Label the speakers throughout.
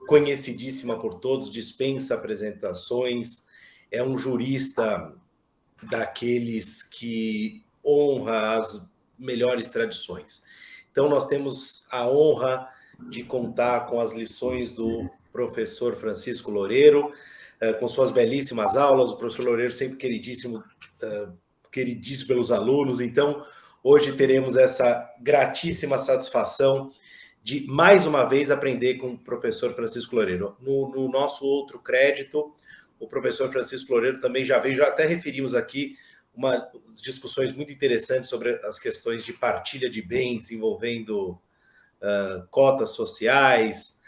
Speaker 1: conhecidíssima por todos, dispensa apresentações, é um jurista daqueles que honra as melhores tradições. Então, nós temos a honra de contar com as lições do professor Francisco Loureiro, com suas belíssimas aulas. O professor Loureiro sempre queridíssimo pelos alunos. Então, hoje teremos essa gratíssima satisfação de, mais uma vez, aprender com o professor Francisco Loureiro. No nosso outro crédito, o professor Francisco Loureiro também já veio, já até referimos aqui umas discussões muito interessantes sobre as questões de partilha de bens envolvendo cotas sociais.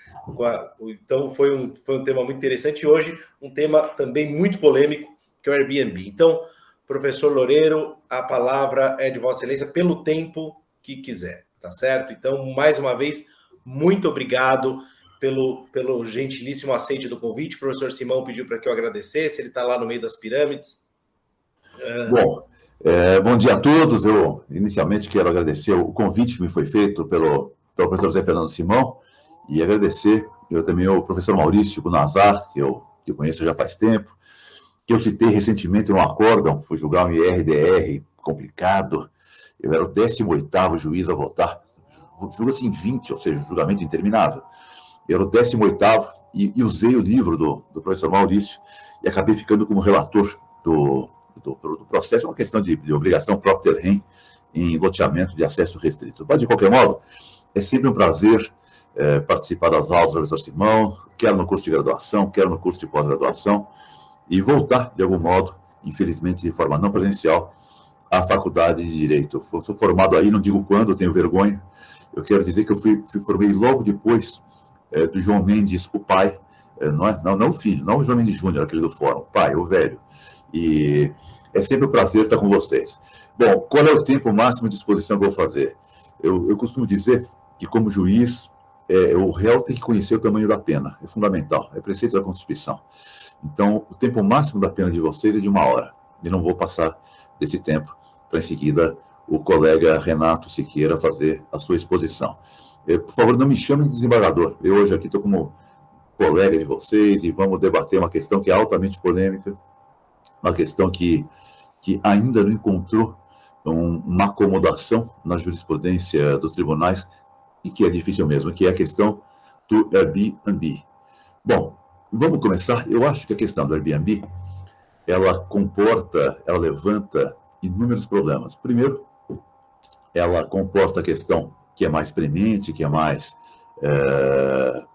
Speaker 1: Então, foi um tema muito interessante. E hoje, um tema também muito polêmico, que é o Airbnb. Então, professor Loureiro, a palavra é de Vossa Excelência pelo tempo que quiser, tá certo? Então, mais uma vez, muito obrigado pelo gentilíssimo aceite do convite. O professor Simão pediu para que eu agradecesse, ele está lá no meio das pirâmides.
Speaker 2: Bom dia a todos. Eu, inicialmente, quero agradecer o convite que me foi feito pelo professor José Fernando Simão e agradecer também ao professor Maurício Bunazar, que eu conheço já faz tempo, que eu citei recentemente no acórdão, fui julgar um IRDR complicado, eu era o 18º juiz a votar, julga-se em 20, ou seja, julgamento interminável. Eu era o 18º e usei o livro do professor Maurício e acabei ficando como relator do processo, uma questão de obrigação própria ter rem em loteamento de acesso restrito. Mas, de qualquer modo, é sempre um prazer participar das aulas do professor Simão, quer no curso de graduação, quer no curso de pós-graduação, e voltar, de algum modo, infelizmente de forma não presencial, à faculdade de Direito. Eu sou formado aí, não digo quando, eu tenho vergonha. Eu quero dizer que eu formei logo depois do João Mendes, o pai, não o filho, não o João Mendes Júnior, aquele do fórum, o pai, o velho. E é sempre um prazer estar com vocês. Bom, qual é o tempo máximo de exposição que eu vou fazer? Eu costumo dizer que, como juiz, o réu tem que conhecer o tamanho da pena. É fundamental, é preceito da Constituição. Então, o tempo máximo da pena de vocês é de 1 hora. E não vou passar desse tempo para, em seguida, o colega Renato Siqueira fazer a sua exposição. Por favor, não me chamem de desembargador. Eu hoje aqui estou como colega de vocês e vamos debater uma questão que é altamente polêmica, uma questão que ainda não encontrou uma acomodação na jurisprudência dos tribunais e que é difícil mesmo, que é a questão do Airbnb. Bom, vamos começar. Eu acho que a questão do Airbnb, ela levanta inúmeros problemas. Primeiro, ela comporta a questão que é mais premente, que é mais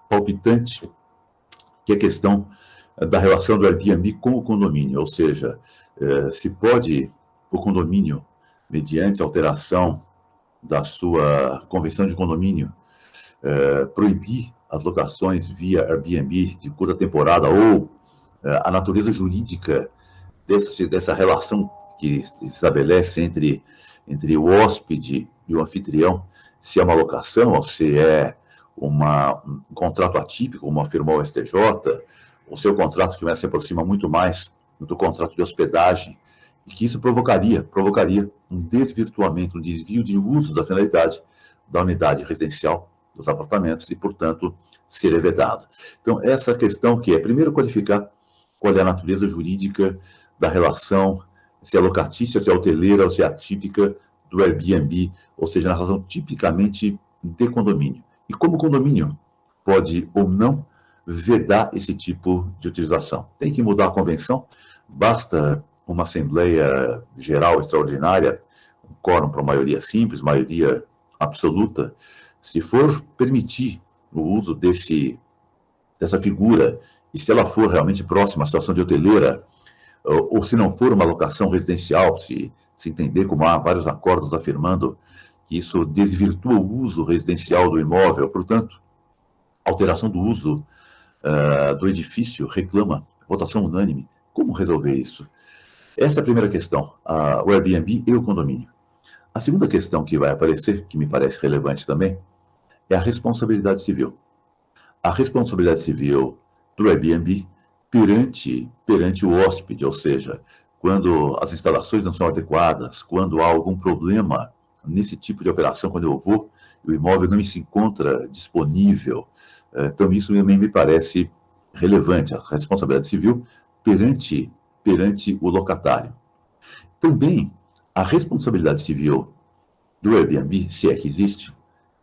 Speaker 2: palpitante, que é a questão da relação do Airbnb com o condomínio, ou seja, se pode o condomínio, mediante alteração da sua convenção de condomínio, proibir as locações via Airbnb de curta temporada ou a natureza jurídica dessa relação que se estabelece entre o hóspede e o anfitrião, se é uma locação ou se é um contrato atípico, como afirmou o STJ, o seu contrato que se aproxima muito mais do contrato de hospedagem, e que isso provocaria um desvirtuamento, um desvio de uso da finalidade da unidade residencial, dos apartamentos, e, portanto, seria vedado. Então, essa questão que é, primeiro, qualificar qual é a natureza jurídica da relação, se é locatícia, se é hoteleira ou se é atípica do Airbnb, ou seja, na relação tipicamente de condomínio. E como o condomínio pode ou não vedar esse tipo de utilização. Tem que mudar a convenção, basta uma Assembleia Geral Extraordinária, um quórum para maioria simples, maioria absoluta, se for permitir o uso dessa figura, e se ela for realmente próxima à situação de hoteleira, ou se não for uma locação residencial, se entender como há vários acordos afirmando que isso desvirtua o uso residencial do imóvel, portanto, alteração do uso do edifício reclama votação unânime. Como resolver isso? Essa é a primeira questão, o Airbnb e o condomínio. A segunda questão que vai aparecer, que me parece relevante também, é a responsabilidade civil. A responsabilidade civil do Airbnb perante o hóspede, ou seja, quando as instalações não são adequadas, quando há algum problema nesse tipo de operação quando eu vou e o imóvel não se encontra disponível. Então, isso também me parece relevante, a responsabilidade civil perante o locatário. Também a responsabilidade civil do Airbnb, se é que existe,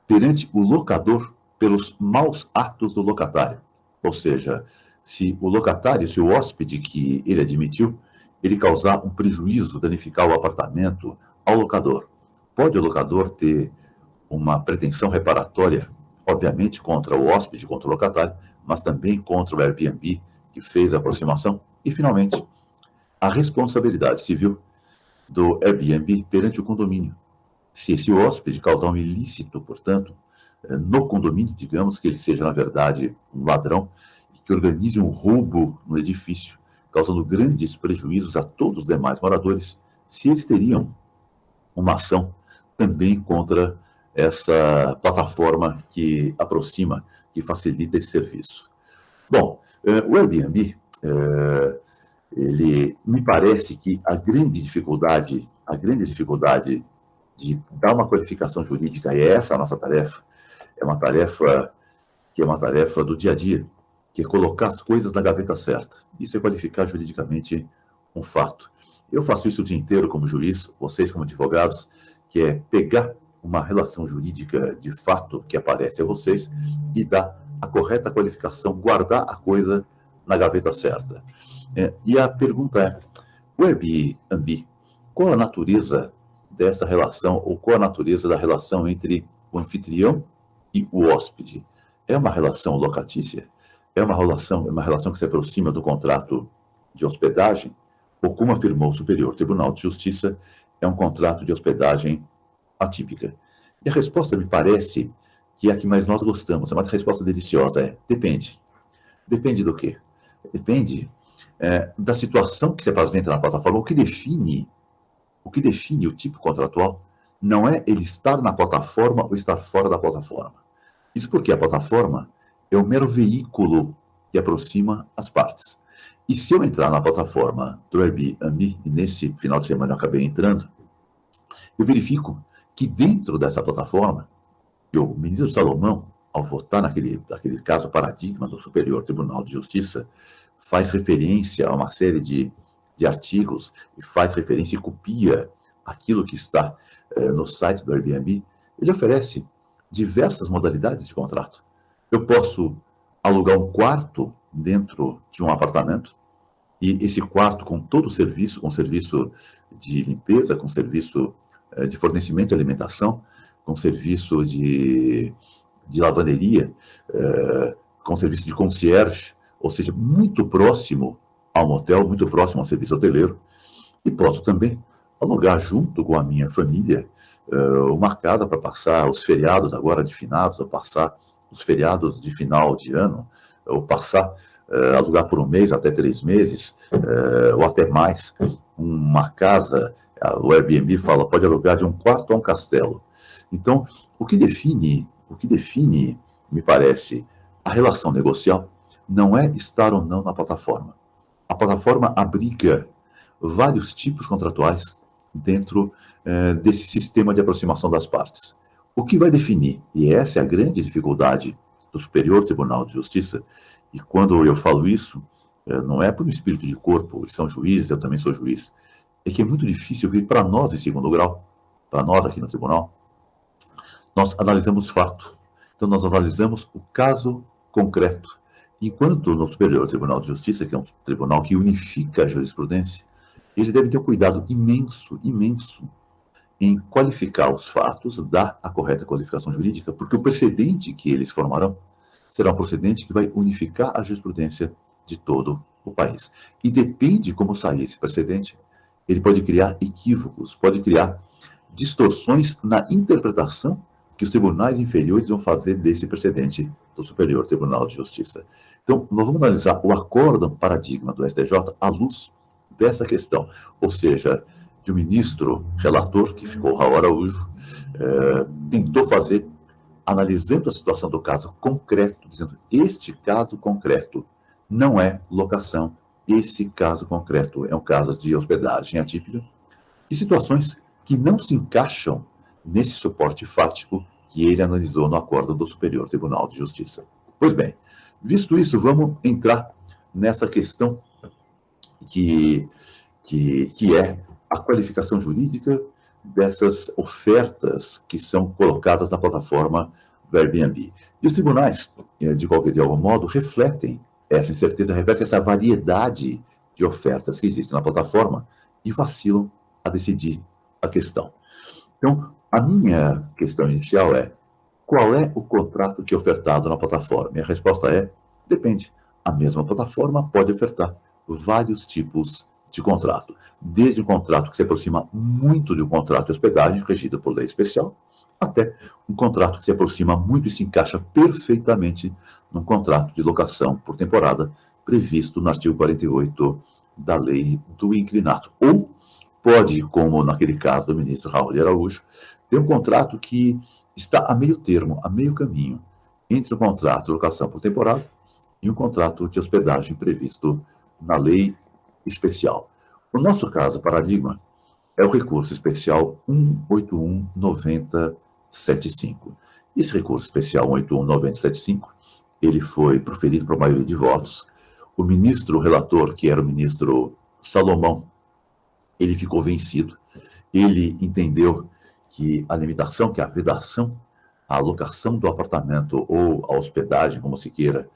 Speaker 2: perante o locador pelos maus atos do locatário. Ou seja, se o locatário, se o hóspede que ele admitiu, ele causar um prejuízo, danificar o apartamento ao locador. Pode o locador ter uma pretensão reparatória, obviamente, contra o hóspede, contra o locatário, mas também contra o Airbnb que fez a aproximação. E, finalmente, a responsabilidade civil do Airbnb perante o condomínio. Se esse hóspede causar um ilícito, portanto, no condomínio, digamos que ele seja, na verdade, um ladrão, e que organize um roubo no edifício, causando grandes prejuízos a todos os demais moradores, se eles teriam uma ação também contra essa plataforma que aproxima, que facilita esse serviço. Bom, o Airbnb, ele me parece que a grande dificuldade de dar uma qualificação jurídica, e essa é a nossa tarefa, é uma tarefa do dia a dia, que é colocar as coisas na gaveta certa. Isso é qualificar juridicamente um fato. Eu faço isso o dia inteiro como juiz, vocês como advogados, que é pegar uma relação jurídica de fato que aparece a vocês e dar a correta qualificação, guardar a coisa na gaveta certa. E a pergunta é, o Airbnb, qual a natureza dessa relação, ou qual a natureza da relação entre o anfitrião e o hóspede? É uma relação locatícia? É uma relação que se aproxima do contrato de hospedagem? Ou, como afirmou o Superior Tribunal de Justiça, é um contrato de hospedagem atípica? E a resposta me parece que é a que mais nós gostamos, é uma resposta deliciosa, depende. Depende do quê? Depende da situação que se apresenta na plataforma. O que define o tipo contratual não é ele estar na plataforma ou estar fora da plataforma. Isso porque a plataforma é um mero veículo que aproxima as partes. E se eu entrar na plataforma do Airbnb, e nesse final de semana eu acabei entrando, eu verifico que dentro dessa plataforma, o ministro Salomão, ao votar naquele caso paradigma do Superior Tribunal de Justiça, faz referência a uma série de artigos e faz referência e copia aquilo que está no site do Airbnb. Ele oferece diversas modalidades de contrato. Eu posso alugar um quarto dentro de um apartamento, e esse quarto com todo o serviço, com serviço de limpeza, com serviço de fornecimento de alimentação, com serviço de lavanderia, com serviço de concierge, ou seja, muito próximo ao motel, muito próximo ao serviço hoteleiro. E posso também alugar junto com a minha família uma casa para passar os feriados agora de finados, ou passar os feriados de final de ano, ou passar, alugar por um mês, até 3 meses, ou até mais, uma casa. O Airbnb fala, pode alugar de um quarto a um castelo. Então, o que define, me parece, a relação negocial não é estar ou não na plataforma. A plataforma abriga vários tipos contratuais dentro desse sistema de aproximação das partes. O que vai definir, e essa é a grande dificuldade do Superior Tribunal de Justiça, e quando eu falo isso, não é por um espírito de corpo, eles são juízes, eu também sou juiz, é que é muito difícil vir para nós em segundo grau, para nós aqui no tribunal, nós analisamos fato. Então, nós analisamos o caso concreto. Enquanto no Superior Tribunal de Justiça, que é um tribunal que unifica a jurisprudência, ele deve ter um cuidado imenso em qualificar os fatos, dar a correta qualificação jurídica, porque o precedente que eles formarão será um precedente que vai unificar a jurisprudência de todo o país. E depende como sair esse precedente, ele pode criar equívocos, pode criar distorções na interpretação que os tribunais inferiores vão fazer desse precedente do Superior Tribunal de Justiça. Então, nós vamos analisar o acórdão paradigma do STJ à luz dessa questão, ou seja, de um ministro relator, que ficou Raul Araújo, tentou fazer, analisando a situação do caso concreto, dizendo, este caso concreto não é locação, esse caso concreto é um caso de hospedagem atípica, e situações que não se encaixam nesse suporte fático que ele analisou no acordo do Superior Tribunal de Justiça. Pois bem, visto isso, vamos entrar nessa questão que é a qualificação jurídica dessas ofertas que são colocadas na plataforma do Airbnb. E os tribunais, de algum modo, refletem essa incerteza, refletem essa variedade de ofertas que existem na plataforma e vacilam a decidir a questão. Então, a minha questão inicial é: qual é o contrato que é ofertado na plataforma? E a resposta é: depende. A mesma plataforma pode ofertar vários tipos de contrato, desde um contrato que se aproxima muito de um contrato de hospedagem regido por lei especial, até um contrato que se aproxima muito e se encaixa perfeitamente num contrato de locação por temporada previsto no artigo 48 da lei do inquilinato. Ou pode, como naquele caso do ministro Raul de Araújo, ter um contrato que está a meio termo, a meio caminho, entre o contrato de locação por temporada e um contrato de hospedagem previsto na lei especial. O nosso caso, paradigma, é o recurso especial 181.9075. Esse recurso especial 181.9075, ele foi proferido por maioria de votos. O ministro relator, que era o ministro Salomão, ele ficou vencido. Ele entendeu que a limitação, que a vedação, a alocação do apartamento ou a hospedagem, como se queira,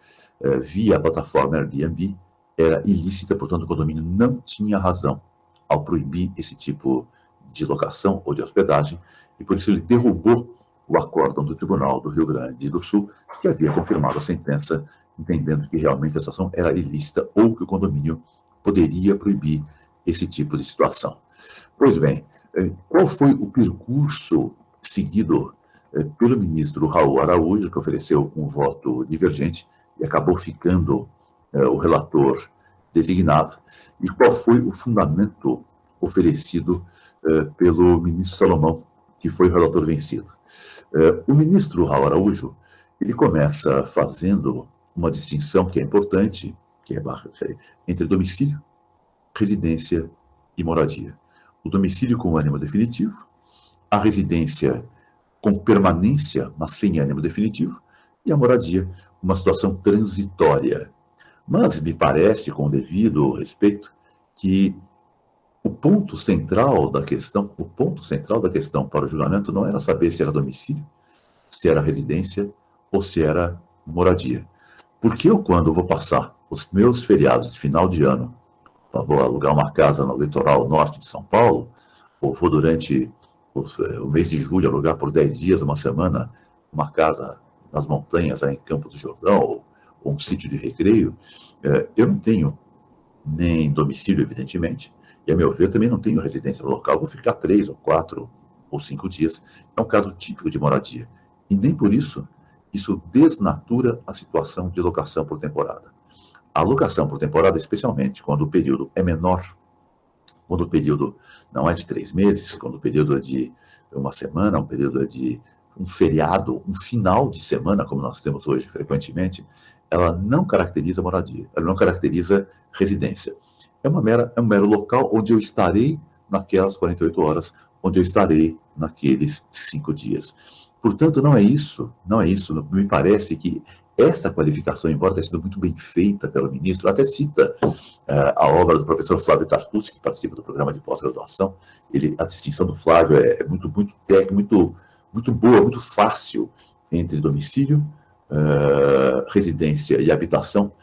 Speaker 2: via a plataforma Airbnb, era ilícita, portanto o condomínio não tinha razão ao proibir esse tipo de locação ou de hospedagem, e por isso ele derrubou o acórdão do Tribunal do Rio Grande do Sul, que havia confirmado a sentença, entendendo que realmente a situação era ilícita ou que o condomínio poderia proibir esse tipo de situação. Pois bem, qual foi o percurso seguido pelo ministro Raul Araújo, que ofereceu um voto divergente e acabou ficando o relator designado, e qual foi o fundamento oferecido pelo ministro Salomão, que foi o relator vencido? O ministro Raul Araújo, ele começa fazendo uma distinção que é importante, que é entre domicílio, residência e moradia. O domicílio com ânimo definitivo, a residência com permanência, mas sem ânimo definitivo, e a moradia, uma situação transitória. Mas me parece, com o devido respeito, que o ponto central da questão para o julgamento não era saber se era domicílio, se era residência ou se era moradia. Porque eu, quando vou passar os meus feriados de final de ano, vou alugar uma casa no litoral norte de São Paulo, ou vou durante o mês de julho alugar por 10 dias, uma semana, uma casa nas montanhas, aí em Campos do Jordão, ou um sítio de recreio, eu não tenho nem domicílio, evidentemente, e a meu ver, eu também não tenho residência no local, vou ficar 3 ou 4 ou 5 dias. É um caso típico de moradia. E nem por isso, isso desnatura a situação de locação por temporada. A locação por temporada, especialmente quando o período é menor, quando o período não é de 3 meses, quando o período é de uma semana, um período é de um feriado, um final de semana, como nós temos hoje frequentemente, ela não caracteriza moradia, ela não caracteriza residência. É um mero local onde eu estarei naquelas 48 horas, onde eu estarei naqueles 5 dias. Portanto, não é isso. Me parece que essa qualificação, embora tenha sido muito bem feita pelo ministro, até cita a obra do professor Flávio Tartucci, que participa do programa de pós-graduação. A distinção do Flávio é muito técnica, muito boa, muito fácil entre domicílio, residência e habitação.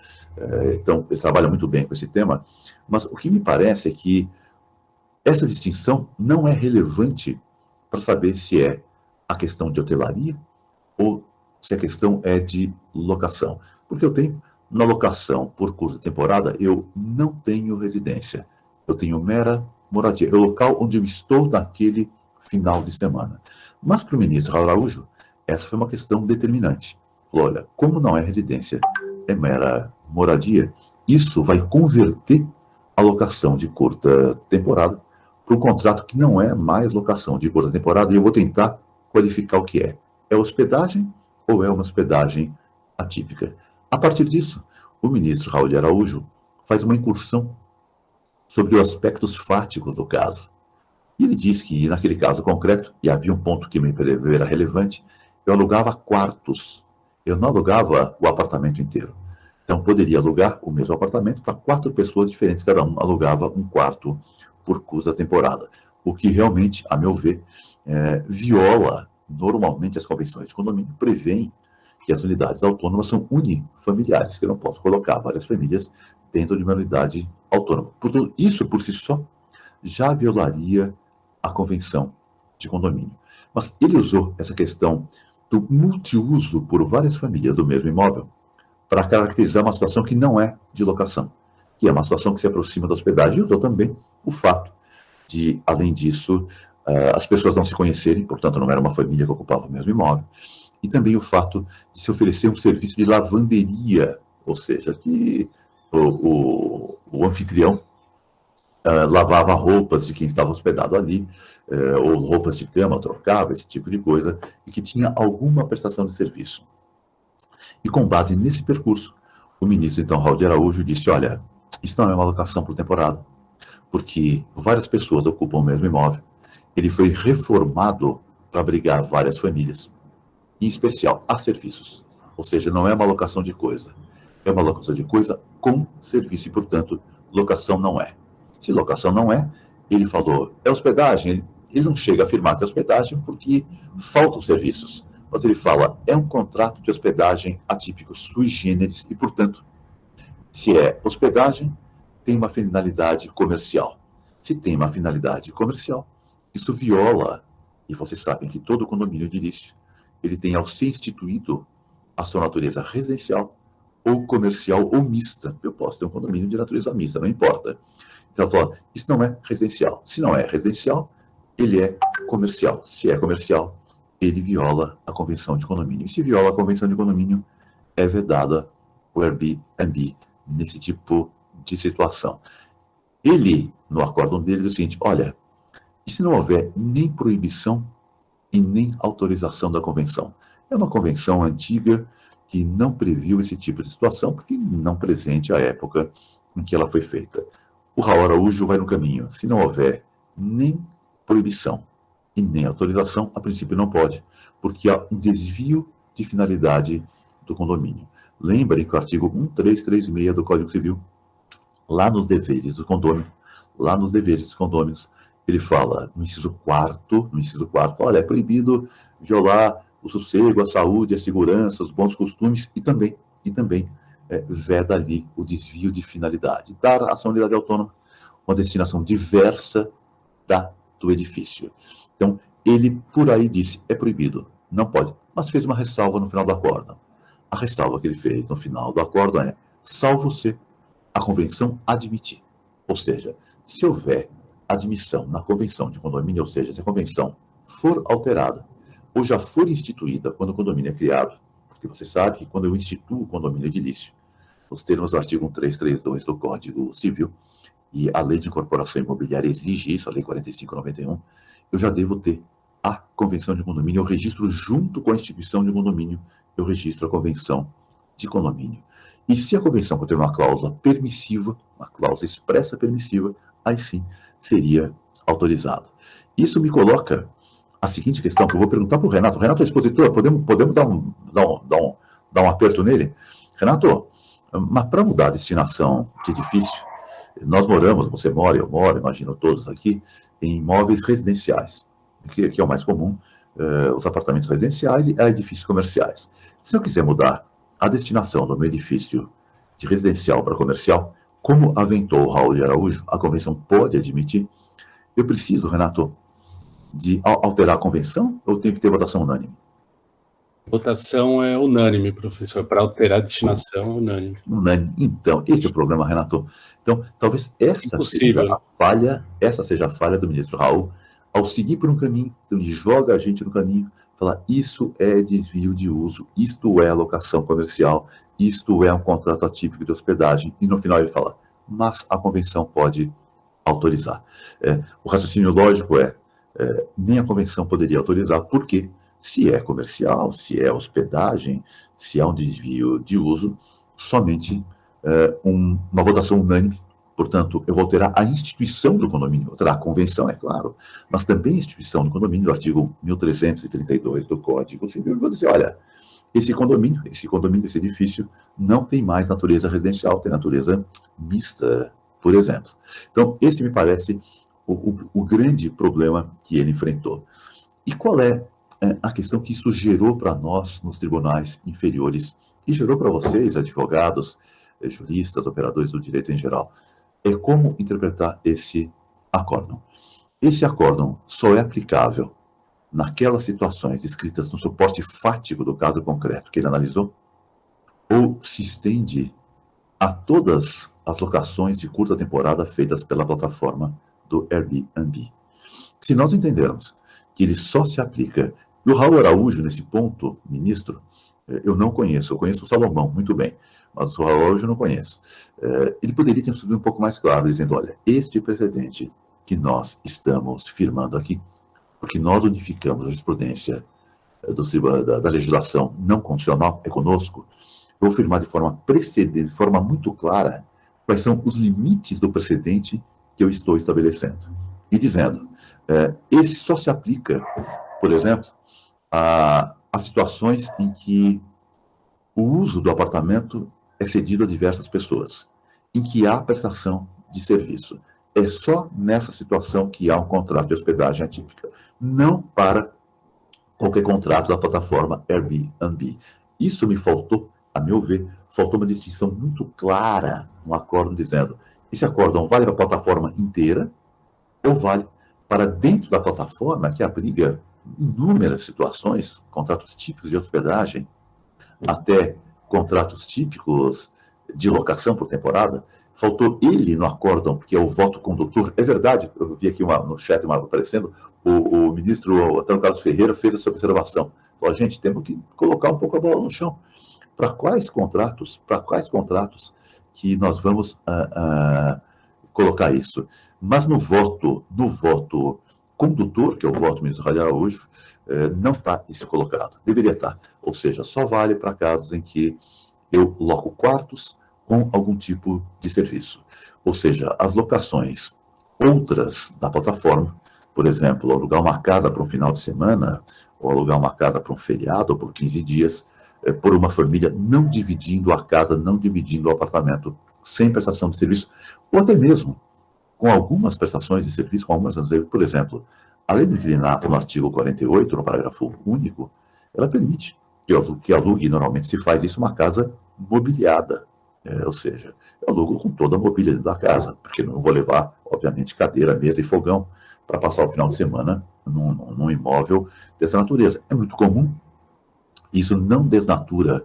Speaker 2: Então, ele trabalha muito bem com esse tema, mas o que me parece é que essa distinção não é relevante para saber se é a questão de hotelaria ou se a questão é de locação. Porque eu tenho, na locação por curta temporada, eu não tenho residência, eu tenho mera moradia, é o local onde eu estou naquele final de semana. Mas para o ministro Araújo, essa foi uma questão determinante. Olha, como não é residência, é mera moradia, isso vai converter a locação de curta temporada para um contrato que não é mais locação de curta temporada, e eu vou tentar qualificar o que é. É hospedagem ou é uma hospedagem atípica? A partir disso, o ministro Raul de Araújo faz uma incursão sobre os aspectos fáticos do caso. E ele disse que, naquele caso concreto, e havia um ponto que me era relevante, eu alugava quartos, eu não alugava o apartamento inteiro. Então, poderia alugar o mesmo apartamento para 4 pessoas diferentes, cada um alugava um quarto por curso da temporada. O que realmente, a meu ver, viola normalmente as convenções de condomínio, prevêem que as unidades autônomas são unifamiliares, que eu não posso colocar várias famílias dentro de uma unidade autônoma. Portanto, isso por si só já violaria a convenção de condomínio. Mas ele usou essa questão do multiuso por várias famílias do mesmo imóvel para caracterizar uma situação que não é de locação, que é uma situação que se aproxima da hospedagem, e usou também o fato de, além disso, as pessoas não se conhecerem, portanto não era uma família que ocupava o mesmo imóvel, e também o fato de se oferecer um serviço de lavanderia, ou seja, que o anfitrião lavava roupas de quem estava hospedado ali, ou roupas de cama, trocava, esse tipo de coisa, e que tinha alguma prestação de serviço. E com base nesse percurso, o ministro, então, Raul de Araújo, disse, olha, isso não é uma locação por temporada, porque várias pessoas ocupam o mesmo imóvel. Ele foi reformado para abrigar várias famílias, em especial a serviços. Ou seja, não é uma locação de coisa, é uma locação de coisa com serviço, e, portanto, locação não é. Se locação não é, ele falou, é hospedagem. Ele não chega a afirmar que é hospedagem porque faltam serviços. Mas ele fala, é um contrato de hospedagem atípico, sui generis, e, portanto, se é hospedagem, tem uma finalidade comercial. Se tem uma finalidade comercial, isso viola, e vocês sabem que todo condomínio edilício, ele tem ao ser instituído a sua natureza residencial, ou comercial, ou mista. Eu posso ter um condomínio de natureza mista, não importa. Então, ela fala, isso não é residencial. Se não é residencial, ele é comercial. Se é comercial, ele viola a convenção de condomínio. E se viola a convenção de condomínio, é vedada o Airbnb nesse tipo de situação. Ele, no acórdão dele, diz o seguinte, olha, e se não houver nem proibição e nem autorização da convenção? É uma convenção antiga que não previu esse tipo de situação, porque não presente à época em que ela foi feita. O Raul Araújo vai no caminho. Se não houver nem proibição e nem autorização, a princípio não pode, porque há um desvio de finalidade do condomínio. Lembrem que o artigo 1336 do Código Civil, lá nos deveres do condômino, ele fala, no inciso 4º, olha, é proibido violar o sossego, a saúde, a segurança, os bons costumes, e também veda ali o desvio de finalidade. Dar à sua unidade autônoma uma destinação diversa do edifício. Então, ele por aí disse, é proibido, não pode, mas fez uma ressalva no final do acórdão. A ressalva que ele fez no final do acórdão é, salvo se a convenção admitir. Ou seja, se houver admissão na convenção de condomínio, ou seja, se a convenção for alterada, ou já for instituída quando o condomínio é criado, porque você sabe que quando eu instituo o condomínio edilício, os termos do artigo 1332 do Código Civil, e a Lei de Incorporação Imobiliária exige isso, a Lei 4591, eu já devo ter a convenção de condomínio, eu registro junto com a instituição de condomínio, eu registro a convenção de condomínio. E se a convenção conter uma cláusula permissiva, uma cláusula expressa permissiva, aí sim seria autorizado. Isso me coloca a seguinte questão que eu vou perguntar para o Renato. Renato é expositor, podemos dar um aperto nele? Renato, mas para mudar a destinação de edifício, nós moramos, você mora, eu moro, imagino todos aqui, em imóveis residenciais, que é o mais comum, os apartamentos residenciais e edifícios comerciais. Se eu quiser mudar a destinação do meu edifício de residencial para comercial, como aventou o Raul de Araújo, a convenção pode admitir, eu preciso, Renato, de alterar a convenção ou tenho que ter votação unânime?
Speaker 3: Votação é unânime, professor. Para alterar a destinação é unânime.
Speaker 2: Unânime. Então, esse é o problema, Renato. Então, talvez essa seja a falha do ministro Raul, ao seguir por um caminho, então ele joga a gente no caminho, falar, isso é desvio de uso, isto é alocação comercial, isto é um contrato atípico de hospedagem, e no final ele fala, mas a convenção pode autorizar. O raciocínio lógico nem a convenção poderia autorizar, porque se é comercial, se é hospedagem, se é um desvio de uso, somente uma votação unânime Portanto, eu vou alterar a instituição do condomínio, alterar a convenção, é claro, mas também a instituição do condomínio, do artigo 1332 do Código Civil. Eu vou dizer, olha, esse condomínio, esse edifício, não tem mais natureza residencial, tem natureza mista, por exemplo. Então, esse me parece o grande problema que ele enfrentou. E qual é a questão que isso gerou para nós nos tribunais inferiores e gerou para vocês, advogados, juristas, operadores do direito em geral? É como interpretar esse acórdão. Esse acórdão só é aplicável naquelas situações descritas no suporte fático do caso concreto que ele analisou, ou se estende a todas as locações de curta temporada feitas pela plataforma do Airbnb. Se nós entendermos que ele só se aplica, e o Raul Araújo, nesse ponto, ministro, eu não conheço, eu conheço o Salomão muito bem, mas o Raul Araújo eu não conheço. Ele poderia ter sido um pouco mais claro, dizendo, olha, este precedente que nós estamos firmando aqui, porque nós unificamos a jurisprudência da legislação não constitucional, é conosco, eu vou firmar de forma precedente, de forma muito clara, quais são os limites do precedente que eu estou estabelecendo. E dizendo, esse só se aplica, por exemplo, a situações em que o uso do apartamento é cedido a diversas pessoas, em que há prestação de serviço. É só nessa situação que há um contrato de hospedagem atípica, não para qualquer contrato da plataforma Airbnb. Isso me faltou, a meu ver, faltou uma distinção muito clara no acórdão, dizendo, esse acórdão vale para a plataforma inteira ou vale para dentro da plataforma, que abriga inúmeras situações, contratos típicos de hospedagem, até contratos típicos de locação por temporada. Faltou ele no acórdão, que é o voto condutor. É verdade, eu vi aqui no chat aparecendo, o ministro Antônio Carlos Ferreira fez essa observação. Falou, gente, temos que colocar um pouco a bola no chão. Para quais contratos que nós vamos colocar isso? Mas no voto condutor, que é o voto do ministro Raul Araújo, não está isso colocado. Deveria estar. Ou seja, só vale para casos em que eu loco quartos com algum tipo de serviço. Ou seja, as locações outras da plataforma, por exemplo, alugar uma casa para um final de semana, ou alugar uma casa para um feriado, ou por 15 dias, por uma família não dividindo a casa, não dividindo o apartamento, sem prestação de serviço, ou até mesmo com algumas prestações de serviço, por exemplo, a lei do inquilinato, no artigo 48, no parágrafo único, ela permite que alugue, normalmente se faz isso, uma casa mobiliada. Ou seja, eu alugo com toda a mobília dentro da casa, porque não vou levar, obviamente, cadeira, mesa e fogão para passar o final de semana num imóvel dessa natureza. É muito comum, isso não desnatura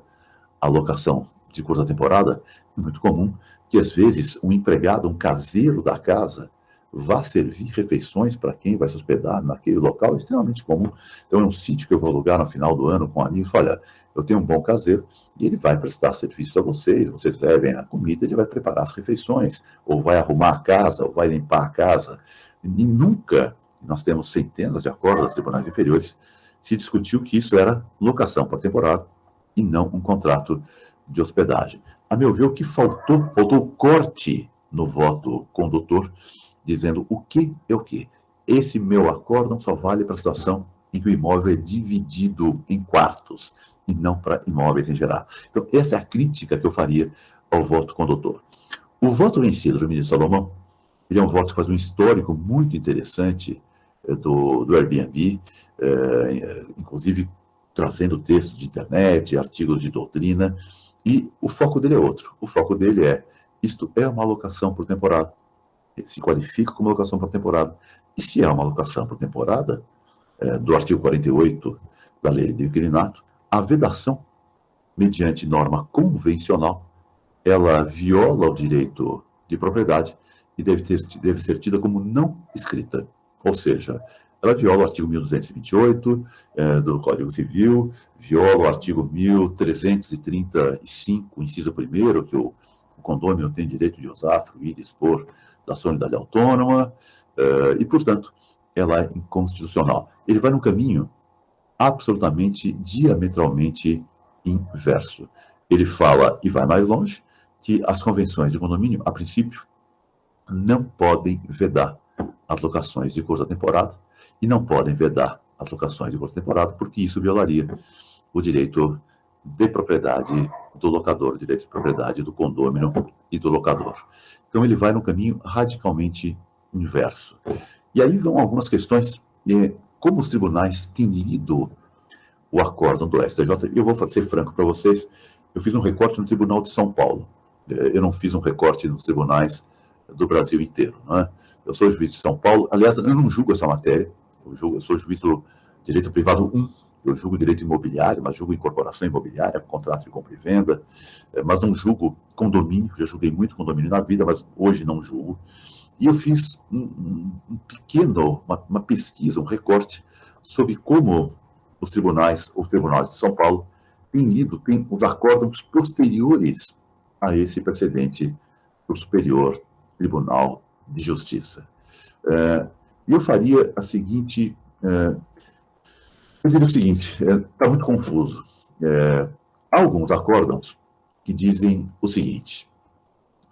Speaker 2: a locação de curta temporada, é muito comum que, às vezes, um empregado, um caseiro da casa, vá servir refeições para quem vai se hospedar naquele local, é extremamente comum. Então, é um sítio que eu vou alugar no final do ano com amigos, olha, eu tenho um bom caseiro, e ele vai prestar serviço a vocês levem a comida, ele vai preparar as refeições, ou vai arrumar a casa, ou vai limpar a casa. E nunca, nós temos centenas de acordos dos tribunais inferiores, se discutiu que isso era locação por temporada e não um contrato de hospedagem. A meu ver, o que faltou o corte no voto condutor, dizendo o que é o que. Esse meu acórdão só vale para a situação em que o imóvel é dividido em quartos e não para imóveis em geral. Então, essa é a crítica que eu faria ao voto condutor. O voto vencido do ministro Salomão, ele é um voto que faz um histórico muito interessante do Airbnb, inclusive trazendo textos de internet, artigos de doutrina, e o foco dele é outro. O foco dele é, isto é uma alocação por temporada. Ele se qualifica como alocação por temporada. E se é uma alocação por temporada, do artigo 48 da lei do inquilinato, a vedação, mediante norma convencional, ela viola o direito de propriedade e deve ser tida como não escrita. Ou seja, ela viola o artigo 1228 do Código Civil, viola o artigo 1335, inciso 1º, que o condômino tem direito de usar, fruir e dispor da sua unidade autônoma, e, portanto, ela é inconstitucional. Ele vai num caminho absolutamente, diametralmente inverso. Ele fala, e vai mais longe, que as convenções de condomínio, a princípio, não podem vedar as locações de curta temporada e não podem vedar as locações de curta temporada, porque isso violaria o direito de propriedade do locador, o direito de propriedade do condômino e do locador. Então ele vai no caminho radicalmente inverso. E aí vão algumas questões, como os tribunais têm lido o acórdão do STJ. Eu vou ser franco para vocês, eu fiz um recorte no Tribunal de São Paulo. Eu não fiz um recorte nos tribunais do Brasil inteiro. Não é? Eu sou juiz de São Paulo, aliás, eu não julgo essa matéria, eu sou juiz do direito privado 1, eu julgo direito imobiliário, mas julgo incorporação imobiliária, contrato de compra e venda, mas não julgo condomínio, já julguei muito condomínio na vida, mas hoje não julgo. E eu fiz uma pesquisa, um recorte sobre como os tribunais de São Paulo têm lido, têm os acórdãos posteriores a esse precedente do Superior Tribunal de Justiça. E eu faria a seguinte... eu diria o seguinte, está muito confuso. Há alguns acórdãos que dizem o seguinte,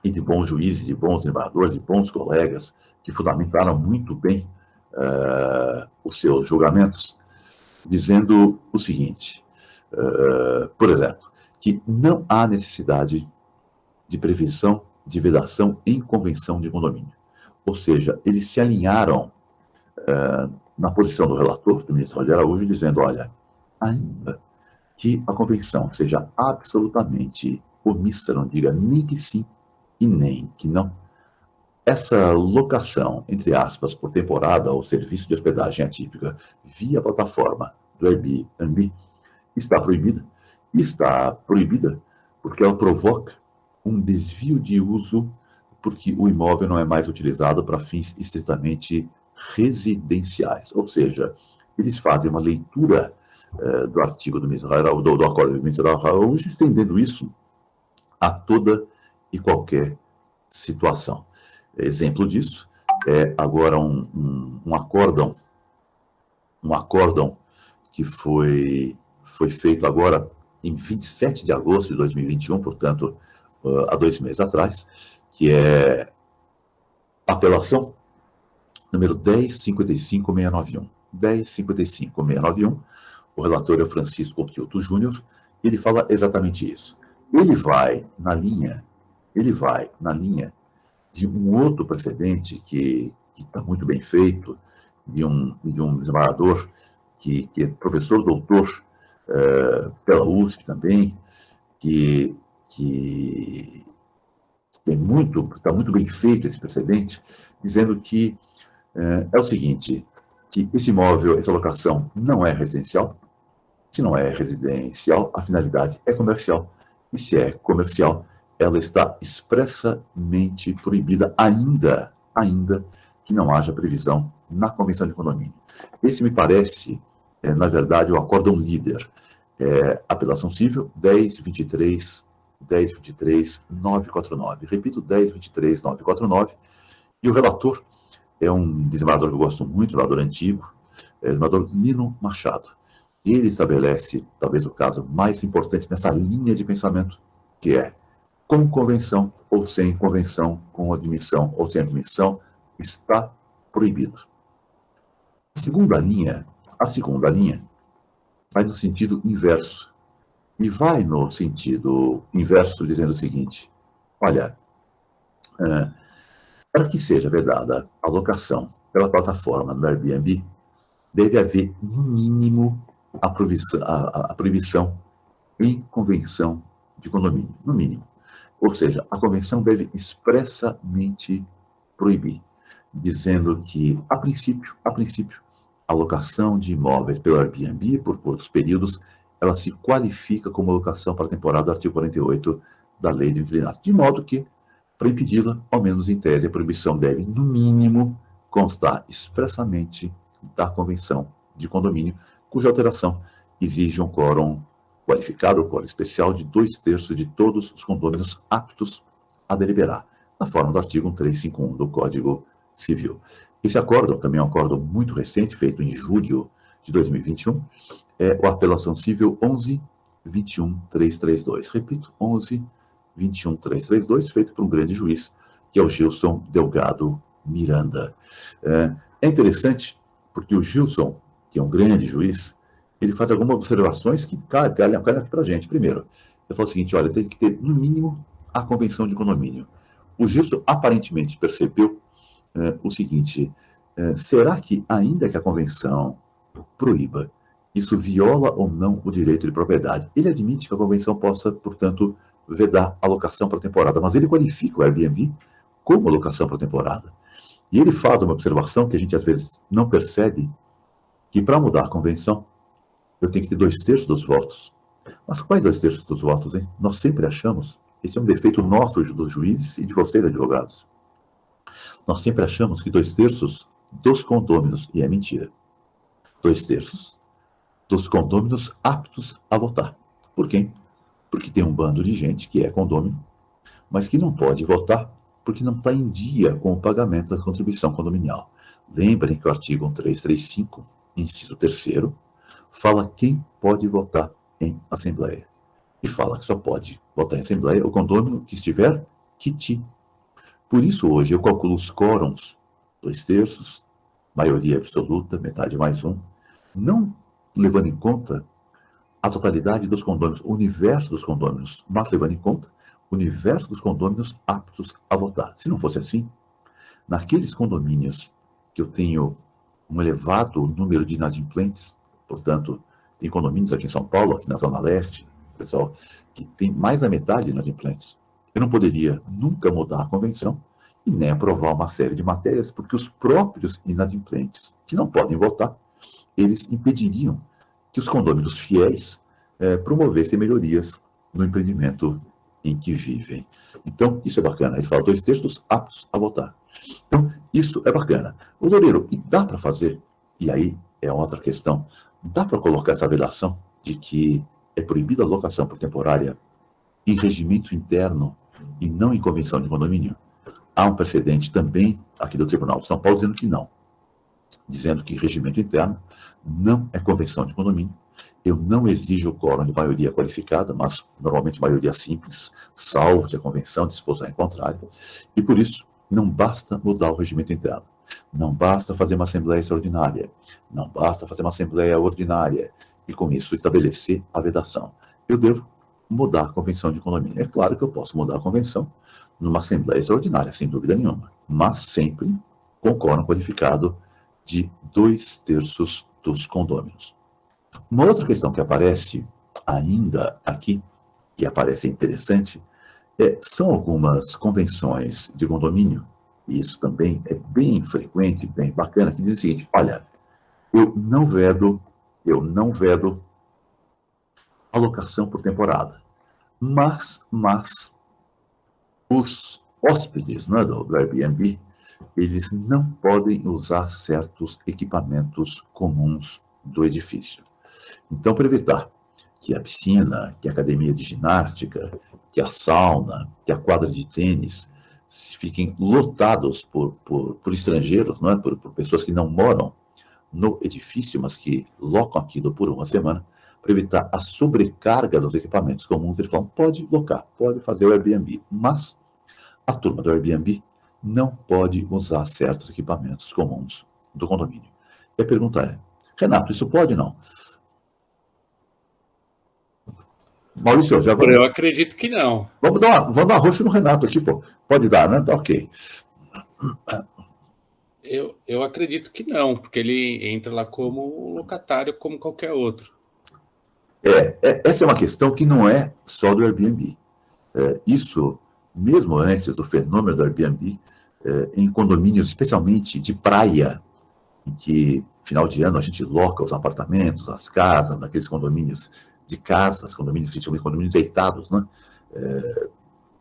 Speaker 2: e de bons juízes, de bons desembargadores, de bons colegas, que fundamentaram muito bem os seus julgamentos, dizendo o seguinte, por exemplo, que não há necessidade de previsão de vedação em convenção de condomínio. Ou seja, eles se alinharam na posição do relator, do ministro Rogério Araújo, dizendo, olha, ainda que a convenção seja absolutamente omissa, não diga nem que sim e nem que não, essa locação, entre aspas, por temporada ou serviço de hospedagem atípica via plataforma do Airbnb está proibida. E está proibida porque ela provoca um desvio de uso, porque o imóvel não é mais utilizado para fins estritamente residenciais. Ou seja, eles fazem uma leitura do artigo do acordo do ministro Araújo, estendendo isso a toda e qualquer situação. Exemplo disso é agora um acórdão que foi feito agora em 27 de agosto de 2021, portanto, há 2 meses atrás, que é apelação número 10.55.691. 10.55.691, o relator é o Francisco Occhiuto Júnior, ele fala exatamente isso. Ele vai na linha de um outro precedente que está muito bem feito, de um desembargador que é professor doutor pela USP também, que está muito bem feito esse precedente, dizendo que é o seguinte, que esse imóvel, essa locação não é residencial. Se não é residencial, a finalidade é comercial. E se é comercial, ela está expressamente proibida, ainda que não haja previsão na Convenção de Condomínio. Esse me parece, na verdade, o acórdão líder. Apelação civil 10.23.949. Repito, 10.23.949. E o relator é um desembargador que eu gosto muito, desembargador antigo, desembargador Lino Machado. Ele estabelece, talvez, o caso mais importante nessa linha de pensamento, que é com convenção ou sem convenção, com admissão ou sem admissão, está proibido. A segunda linha vai no sentido inverso. E vai no sentido inverso dizendo o seguinte, olha, para que seja vedada a locação pela plataforma do Airbnb, deve haver, no mínimo, a proibição em convenção de condomínio, no mínimo. Ou seja, a convenção deve expressamente proibir, dizendo que, a princípio, a locação de imóveis pelo Airbnb por curtos períodos, ela se qualifica como locação para a temporada do artigo 48 da Lei do Inquilinato. De modo que, para impedi-la, ao menos em tese, a proibição deve, no mínimo, constar expressamente da convenção de condomínio, cuja alteração exige um quórum qualificado, ou quórum especial, de 2/3 de todos os condôminos aptos a deliberar, na forma do artigo 1351 do Código Civil. Esse acórdão também é um acórdão muito recente, feito em julho de 2021, é a apelação civil 11.21.332. Repito, 11.21.332, feito por um grande juiz, que é o Gilson Delgado Miranda. É interessante porque o Gilson, que é um grande juiz, ele faz algumas observações que calham aqui para a gente. Primeiro, ele fala o seguinte, olha, tem que ter, no mínimo, a convenção de condomínio. O Gilson aparentemente percebeu o seguinte, será que, ainda que a convenção proíba, isso viola ou não o direito de propriedade? Ele admite que a convenção possa, portanto, vedar alocação para temporada, mas ele qualifica o Airbnb como alocação para temporada. E ele faz uma observação que a gente às vezes não percebe, que para mudar a convenção, eu tenho que ter 2/3 dos votos. Mas quais 2/3 dos votos, hein? Nós sempre achamos, esse é um defeito nosso dos juízes e de vocês, advogados, nós sempre achamos que 2/3 dos condôminos, e é mentira, 2/3 dos condôminos aptos a votar. Por quê? Porque tem um bando de gente que é condômino, mas que não pode votar porque não está em dia com o pagamento da contribuição condominial. Lembrem que o artigo 1335, inciso 3º, fala quem pode votar em assembleia. E fala que só pode votar em assembleia o condômino que estiver quiti. Por isso, hoje, eu calculo os quórums, 2/3, maioria absoluta, metade mais um, não levando em conta a totalidade dos condôminos, o universo dos condôminos, mas levando em conta o universo dos condôminos aptos a votar. Se não fosse assim, naqueles condomínios que eu tenho um elevado número de inadimplentes, portanto, tem condomínios aqui em São Paulo, aqui na Zona Leste, pessoal, que tem mais da metade de inadimplentes. Eu não poderia nunca mudar a convenção e nem aprovar uma série de matérias, porque os próprios inadimplentes, que não podem votar, eles impediriam que os condôminos fiéis promovessem melhorias no empreendimento em que vivem. Então, isso é bacana. Ele fala 2/3 aptos a votar. Então, isso é bacana. O Loureiro, e dá para fazer, e aí é outra questão, dá para colocar essa vedação de que é proibida a locação por temporária em regimento interno e não em convenção de condomínio? Há um precedente também aqui do Tribunal de São Paulo dizendo que não. Dizendo que regimento interno não é convenção de condomínio. Eu não exijo o quórum de maioria qualificada, mas normalmente maioria simples, salvo que a convenção disposar em contrário. E por isso, não basta mudar o regimento interno. Não basta fazer uma assembleia extraordinária. Não basta fazer uma assembleia ordinária. E com isso estabelecer a vedação. Eu devo mudar a convenção de condomínio. É claro que eu posso mudar a convenção numa assembleia extraordinária, sem dúvida nenhuma. Mas sempre com quórum qualificado de 2/3 dos condôminos. Uma outra questão que aparece ainda aqui, que aparece interessante, são algumas convenções de condomínio, e isso também é bem frequente, bem bacana, que diz o seguinte, olha, eu não vedo alocação por temporada, mas os hóspedes, né, do Airbnb, eles não podem usar certos equipamentos comuns do edifício. Então, para evitar que a piscina, que a academia de ginástica, que a sauna, que a quadra de tênis fiquem lotados por estrangeiros, não é? por pessoas que não moram no edifício, mas que locam aquilo por uma semana, para evitar a sobrecarga dos equipamentos comuns, eles falam, pode locar, pode fazer o Airbnb, mas a turma do Airbnb não pode usar certos equipamentos comuns do condomínio. E a pergunta é, Renato, isso pode ou não? Maurício, já vai.
Speaker 3: Eu acredito que não.
Speaker 2: Vamos dar roxo no Renato aqui, pô. Pode dar, né? Tá ok.
Speaker 3: Eu acredito que não, porque ele entra lá como locatário, como qualquer outro.
Speaker 2: Essa é uma questão que não é só do Airbnb. Isso, mesmo antes do fenômeno do Airbnb, em condomínios, especialmente de praia, em que, final de ano, a gente loca os apartamentos, as casas, daqueles condomínios de casas, condomínios que a gente chama de condomínios deitados, né?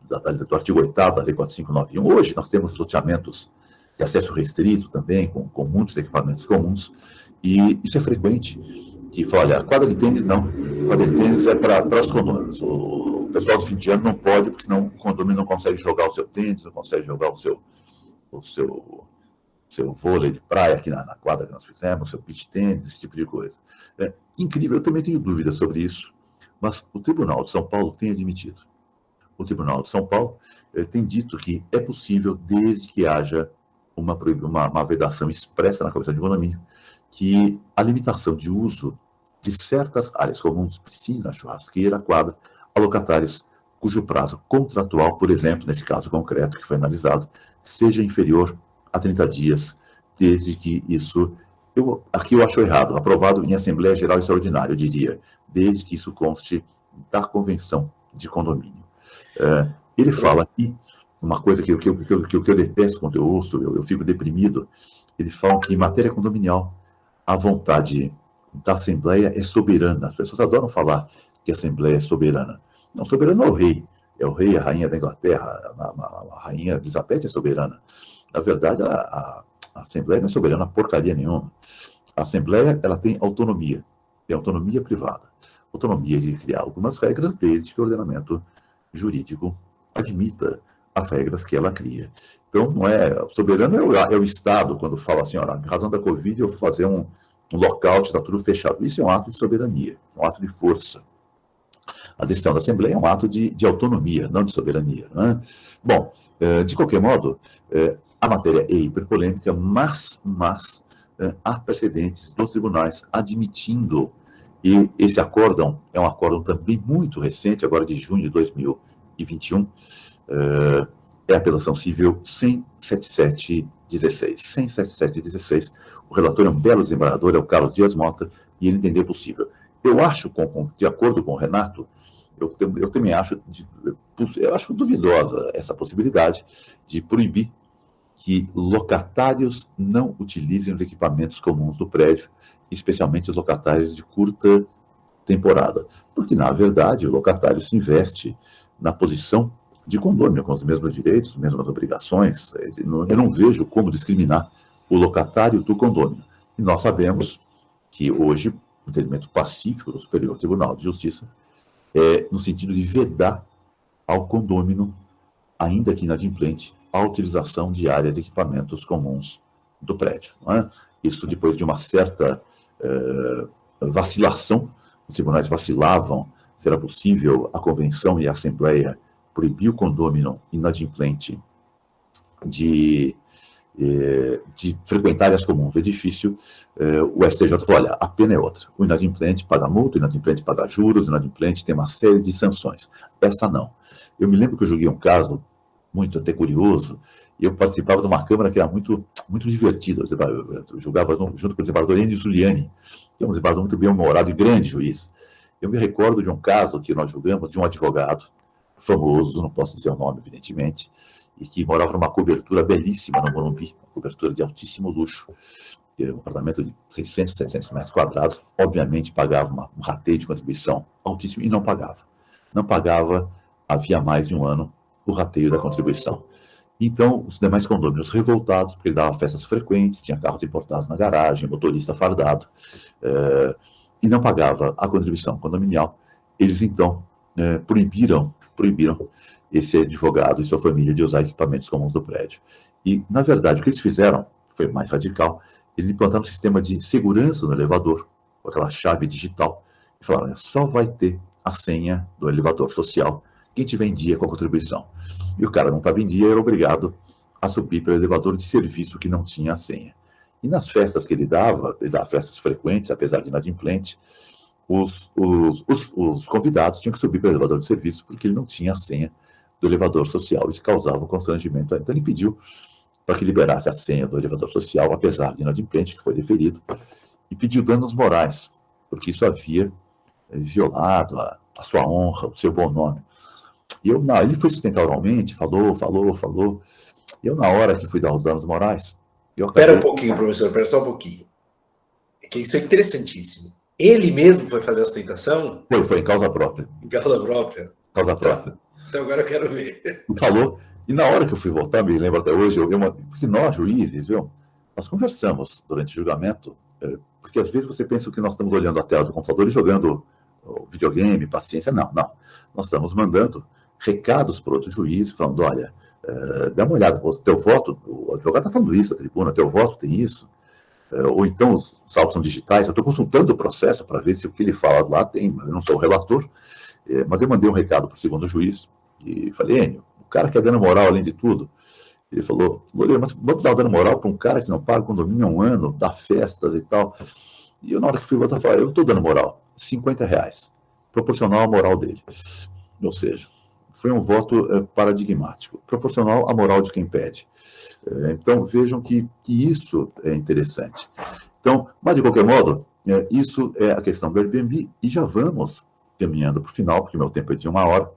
Speaker 2: Do artigo 8º da Lei 4591. Hoje nós temos loteamentos de acesso restrito também, com muitos equipamentos comuns, e isso é frequente, que fala, olha, quadra de tênis não, quadra de tênis é para os condôminos, o pessoal do fim de ano não pode, porque senão o condomínio não consegue jogar o seu tênis, não consegue jogar o seu vôlei de praia aqui na quadra que nós fizemos, seu beach tênis, esse tipo de coisa. Incrível, eu também tenho dúvidas sobre isso, mas o Tribunal de São Paulo tem admitido. o Tribunal de São Paulo tem dito que é possível, desde que haja uma vedação expressa na Comissão de Condomínio, que a limitação de uso de certas áreas comuns, piscina, churrasqueira, quadra, a locatários cujo prazo contratual, por exemplo, nesse caso concreto que foi analisado, seja inferior a 30 dias, desde que isso... Aqui eu acho errado, aprovado em Assembleia Geral Extraordinária, eu diria, desde que isso conste da Convenção de Condomínio. Ele fala aqui, uma coisa que eu detesto quando eu ouço, eu fico deprimido, ele fala que em matéria condominial, a vontade da Assembleia é soberana. As pessoas adoram falar que a Assembleia é soberana. Não, soberano é o rei, a rainha da Inglaterra, a rainha Elizabeth é soberana. Na verdade, a Assembleia não é soberana porcaria nenhuma. A Assembleia, ela tem autonomia privada, autonomia de criar algumas regras, desde que o ordenamento jurídico admita as regras que ela cria. Então, não é... O soberano é o Estado, quando fala assim, olha, em razão da Covid, eu vou fazer um lockout, está tudo fechado. Isso é um ato de soberania, um ato de força. A decisão da Assembleia é um ato de autonomia, não de soberania. Não é? Bom, de qualquer modo, a matéria é hiperpolêmica, mas há precedentes dos tribunais admitindo, e esse acórdão é um acórdão também muito recente, agora de junho de 2021, é a apelação civil 17716. 17716. O relator é um belo desembargador, é o Carlos Dias Mota, e ele entendeu possível. Eu acho, de acordo com o Renato, eu também acho duvidosa essa possibilidade de proibir que locatários não utilizem os equipamentos comuns do prédio, especialmente os locatários de curta temporada. Porque, na verdade, o locatário se investe na posição de condômino, com os mesmos direitos, as mesmas obrigações. Eu não vejo como discriminar o locatário do condômino. E nós sabemos que hoje o entendimento pacífico do Superior Tribunal de Justiça é no sentido de vedar ao condômino, ainda que inadimplente, a utilização de áreas e equipamentos comuns do prédio. Não é? Isso depois de uma certa vacilação, os tribunais vacilavam, será possível a convenção e a Assembleia proibir o condômino inadimplente de frequentar áreas comuns do edifício. O STJ falou, olha, a pena é outra. O inadimplente paga multa, o inadimplente paga juros, o inadimplente tem uma série de sanções. Essa não. Eu me lembro que eu joguei um caso muito até curioso, e eu participava de uma Câmara que era muito, muito divertida. Eu jogava junto com o desembargador Enio Zuliani, que é um desembargador muito bem-humorado e grande juiz. Eu me recordo de um caso que nós julgamos de um advogado famoso, não posso dizer o nome, evidentemente, e que morava numa cobertura belíssima no Morumbi, uma cobertura de altíssimo luxo, um apartamento de 600, 700 metros quadrados, obviamente pagava um rateio de contribuição altíssimo, e não pagava. Não pagava, havia mais de um ano, o rateio da contribuição. Então, os demais condôminos revoltados, porque ele dava festas frequentes, tinha carros importados na garagem, motorista fardado, e não pagava a contribuição condominial, eles então proibiram esse advogado e sua família de usar equipamentos comuns do prédio. E, na verdade, o que eles fizeram foi mais radical. Eles implantaram um sistema de segurança no elevador, com aquela chave digital, e falaram, só vai ter a senha do elevador social quem tiver em dia com a contribuição. E o cara não estava em dia, era obrigado a subir pelo elevador de serviço que não tinha a senha. E nas festas que ele dava festas frequentes, apesar de inadimplente, os convidados tinham que subir pelo elevador de serviço porque ele não tinha a senha do elevador social. Isso causava um constrangimento. Então ele pediu para que liberasse a senha do elevador social, apesar de inadimplente, que foi deferido, e pediu danos morais, porque isso havia violado a sua honra, o seu bom nome. E ele foi sustentar oralmente, falou, e eu, na hora que fui dar os danos morais...
Speaker 1: Espera um pouquinho, professor, espera só um pouquinho. Que isso é interessantíssimo. Ele mesmo foi fazer a sustentação?
Speaker 2: Foi em causa própria.
Speaker 1: Em causa própria?
Speaker 2: Causa própria.
Speaker 1: Então agora eu quero ver.
Speaker 2: E falou, e na hora que eu fui votar, me lembro até hoje, porque nós, juízes, nós conversamos durante o julgamento, porque às vezes você pensa que nós estamos olhando a tela do computador e jogando videogame, paciência. Não. Nós estamos mandando recados para outro juiz, falando, olha, dá uma olhada, teu voto, o advogado está falando isso, a tribuna, teu voto tem isso. Ou então os autos são digitais, eu estou consultando o processo para ver se o que ele fala lá tem, mas eu não sou o relator, mas eu mandei um recado para o segundo juiz, E falei, Enio, o cara quer dano moral além de tudo. Ele falou, Loureiro, mas vamos dar dano moral para um cara que não paga condomínio há um ano, dá festas e tal. E eu, na hora que fui votar, falei, eu estou dando moral, R$50, proporcional à moral dele. Ou seja, foi um voto paradigmático, proporcional à moral de quem pede. Então, vejam que isso é interessante. Então, mas de qualquer modo, isso é a questão do Airbnb, e já vamos caminhando para o final, porque meu tempo é de 1 hora.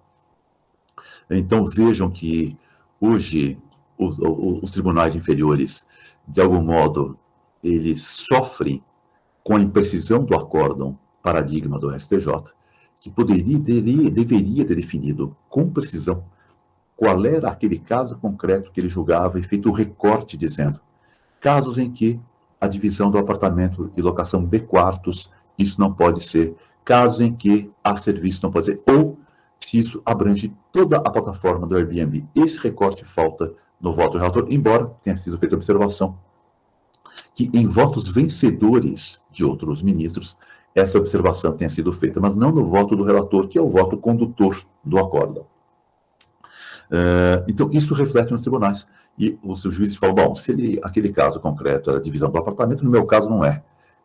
Speaker 2: Então, vejam que hoje os tribunais inferiores, de algum modo, eles sofrem com a imprecisão do acórdão paradigma do STJ, que deveria ter definido com precisão qual era aquele caso concreto que ele julgava e feito o recorte dizendo casos em que a divisão do apartamento e locação de quartos, isso não pode ser, casos em que há serviço não pode ser, ou se isso abrange toda a plataforma do Airbnb. Esse recorte falta no voto do relator, embora tenha sido feita a observação que em votos vencedores de outros ministros, essa observação tenha sido feita, mas não no voto do relator, que é o voto condutor do acórdão. Então, isso reflete nos tribunais. E os juízes falam, bom, se aquele caso concreto era a divisão do apartamento, no meu caso não é.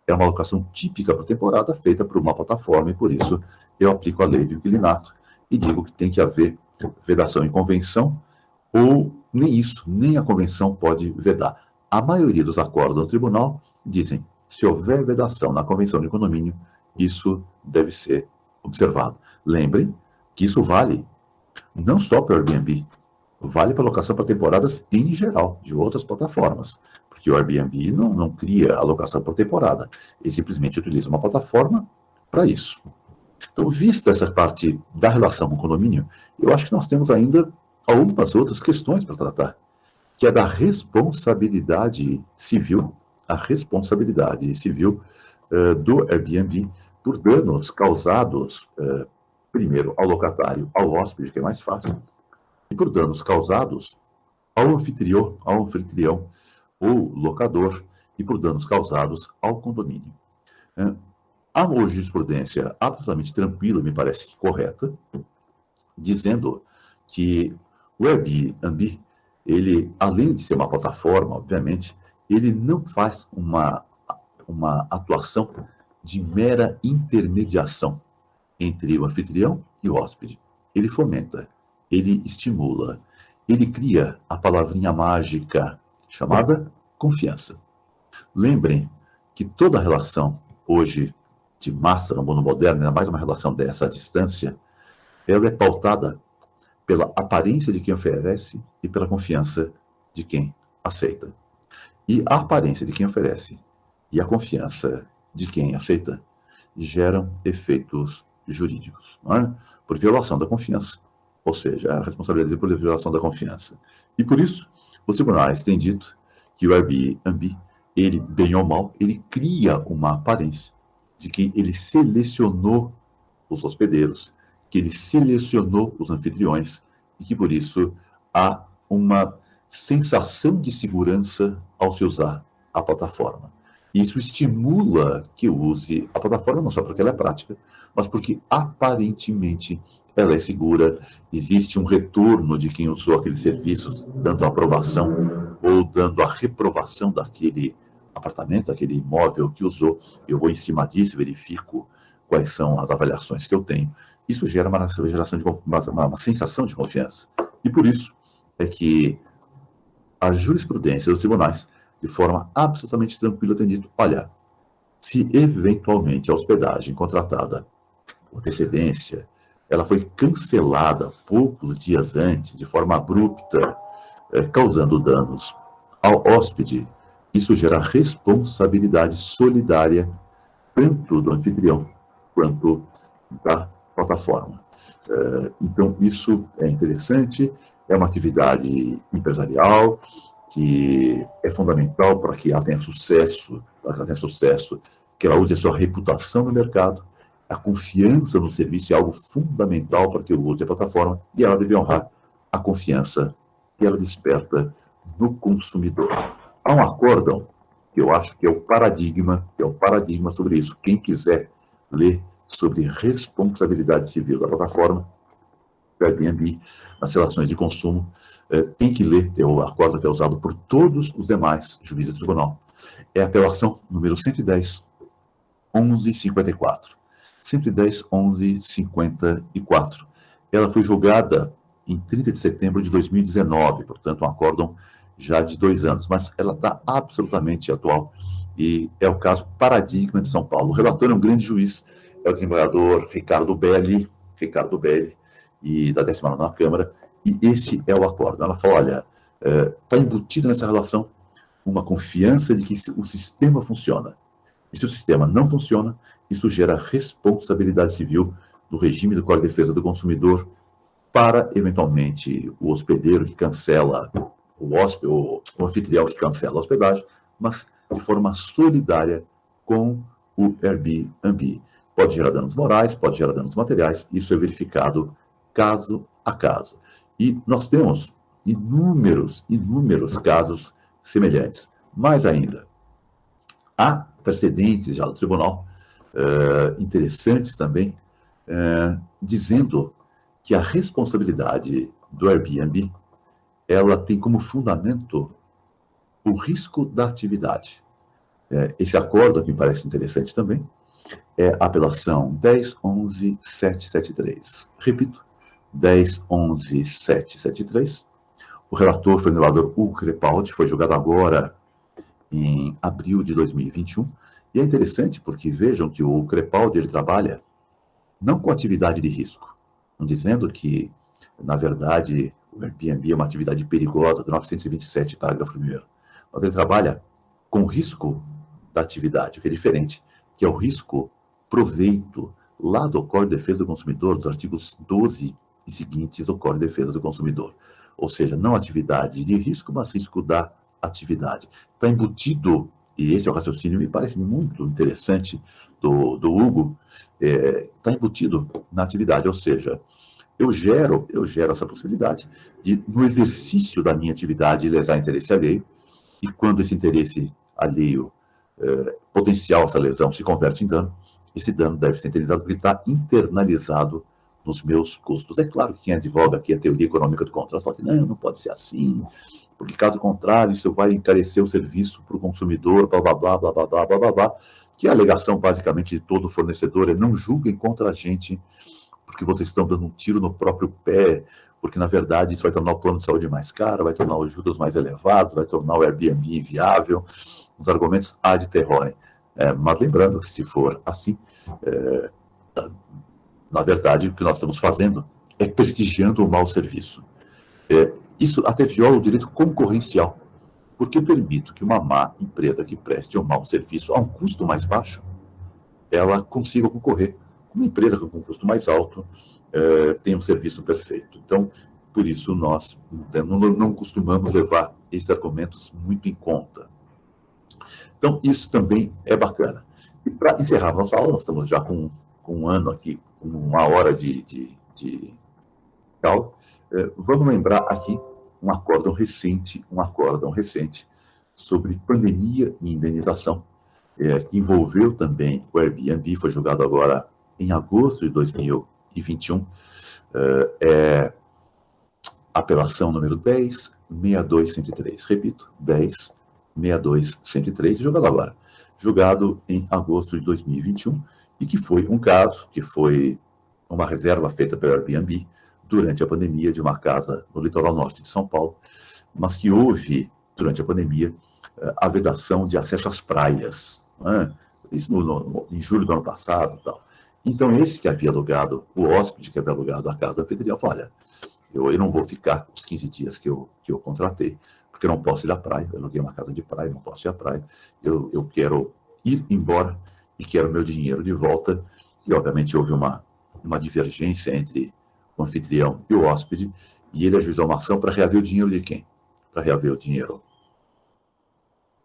Speaker 2: É uma alocação típica por temporada feita por uma plataforma, e por isso eu aplico a lei do inquilinato e digo que tem que haver vedação em convenção, ou nem isso, nem a convenção pode vedar. A maioria dos acordos do tribunal dizem, se houver vedação na convenção de condomínio, isso deve ser observado. Lembrem que isso vale não só para o Airbnb, vale para alocação para temporadas em geral, de outras plataformas, porque o Airbnb não cria alocação por temporada, ele simplesmente utiliza uma plataforma para isso. Então, vista essa parte da relação com o condomínio, eu acho que nós temos ainda algumas outras questões para tratar, que é da responsabilidade civil, a responsabilidade civil do Airbnb por danos causados, primeiro, ao locatário, ao hóspede, que é mais fácil, e por danos causados ao anfitrião ou locador, e por danos causados ao condomínio. Há uma jurisprudência absolutamente tranquila, me parece que correta, dizendo que o Airbnb, ele, além de ser uma plataforma, obviamente, ele não faz uma atuação de mera intermediação entre o anfitrião e o hóspede. Ele fomenta, ele estimula, ele cria a palavrinha mágica chamada confiança. Lembrem que toda relação hoje de massa no mundo moderno, ainda mais uma relação dessa distância, ela é pautada pela aparência de quem oferece e pela confiança de quem aceita. E a aparência de quem oferece e a confiança de quem aceita geram efeitos jurídicos, não é? Por violação da confiança, ou seja, a responsabilidade por violação da confiança. E por isso, os tribunais têm dito que o Airbnb, ele, bem ou mal, ele cria uma aparência de que ele selecionou os hospedeiros, que ele selecionou os anfitriões, e que por isso há uma sensação de segurança ao se usar a plataforma. Isso estimula que use a plataforma, não só porque ela é prática, mas porque aparentemente ela é segura, existe um retorno de quem usou aqueles serviços, dando a aprovação ou dando a reprovação daquele apartamento, daquele imóvel que usou. Eu vou em cima disso, verifico quais são as avaliações que eu tenho. Isso gera uma sensação de confiança. E por isso é que a jurisprudência dos tribunais, de forma absolutamente tranquila, tem dito, olha, se eventualmente a hospedagem contratada com antecedência, ela foi cancelada poucos dias antes, de forma abrupta, causando danos ao hóspede, isso gera responsabilidade solidária tanto do anfitrião quanto da plataforma. Então, isso é interessante, é uma atividade empresarial que é fundamental para que ela tenha sucesso, que ela use a sua reputação no mercado. A confiança no serviço é algo fundamental para que eu use a plataforma, e ela deve honrar a confiança que ela desperta no consumidor. Há um acórdão que eu acho que é o paradigma sobre isso. Quem quiser ler sobre responsabilidade civil da plataforma, do Airbnb, nas relações de consumo, tem que ler o acordo que é usado por todos os demais juízes do tribunal. É a apelação número 110.1154. 110.1154. Ela foi julgada em 30 de setembro de 2019, portanto, um acórdão já de 2 anos, mas ela está absolutamente atual e é o caso paradigma de São Paulo. O relator é um grande juiz, é o desembargador Ricardo Belli, e da 19ª Câmara, e esse é o acordo. Ela fala, olha, está embutido nessa relação uma confiança de que o sistema funciona. E se o sistema não funciona, isso gera responsabilidade civil do regime do Código de Defesa do Consumidor para, eventualmente, o hospedeiro que cancela o anfitrião que cancela a hospedagem, mas de forma solidária com o Airbnb. Pode gerar danos morais, pode gerar danos materiais, isso é verificado caso a caso. E nós temos inúmeros casos semelhantes. Mais ainda, há precedentes já do tribunal, interessantes também, dizendo que a responsabilidade do Airbnb, ela tem como fundamento o risco da atividade. Esse acordo, que me parece interessante também, é a apelação 10.11.773. Repito, 10.11.773. O relator foi o desembargador Hugo Crepaldi, foi julgado agora em abril de 2021. E é interessante porque vejam que o Crepaldi ele trabalha não com atividade de risco, não dizendo que, na verdade, o Airbnb é uma atividade perigosa, do 927, parágrafo 1º. Mas ele trabalha com o risco da atividade, o que é diferente, que é o risco proveito, lá do Código de Defesa do Consumidor, dos artigos 12 e seguintes do Código de Defesa do Consumidor. Ou seja, não atividade de risco, mas risco da atividade. Está embutido, e esse é o raciocínio, me parece muito interessante, do Hugo, está embutido na atividade, ou seja, eu gero essa possibilidade de, no exercício da minha atividade, lesar interesse alheio, e quando esse interesse alheio potencial, essa lesão, se converte em dano, esse dano deve ser internalizado porque está internalizado nos meus custos. É claro que quem advoga aqui a teoria econômica do contrato fala que não pode ser assim, porque caso contrário, isso vai encarecer o serviço para o consumidor, blá, blá, blá, blá, blá, blá, blá, blá, blá, que a alegação basicamente de todo fornecedor é não julguem contra a gente, porque vocês estão dando um tiro no próprio pé, porque na verdade isso vai tornar o plano de saúde mais caro, vai tornar os juros mais elevados, vai tornar o Airbnb inviável, os argumentos ad terrorem. Mas lembrando que se for assim, na verdade o que nós estamos fazendo é prestigiando o mau serviço. Isso até viola o direito concorrencial, porque permite que uma má empresa que preste um mau serviço a um custo mais baixo, ela consiga concorrer com uma empresa com um custo mais alto, tem um serviço perfeito. Então, por isso nós não costumamos levar esses argumentos muito em conta. Então, isso também é bacana. E para encerrar a nossa aula, nós estamos já com um ano aqui, com 1 hora de aula, vamos lembrar aqui um acórdão recente sobre pandemia e indenização, que envolveu também o Airbnb, foi julgado agora em agosto de 2021, apelação número 10.62.103, repito, 10.62.103, julgado em agosto de 2021, e que foi um caso, que foi uma reserva feita pelo Airbnb durante a pandemia de uma casa no litoral norte de São Paulo, mas que houve, durante a pandemia, a vedação de acesso às praias, isso em julho do ano passado. Tal. Então, esse que havia alugado, o hóspede que havia alugado a casa do anfitrião, falou, olha, eu não vou ficar os 15 dias que eu contratei, porque eu não posso ir à praia, eu aluguei uma casa de praia, não posso ir à praia, eu quero ir embora e quero meu dinheiro de volta. E, obviamente, houve uma divergência entre o anfitrião e o hóspede, e ele ajuizou uma ação para reaver o dinheiro de quem? Para reaver o dinheiro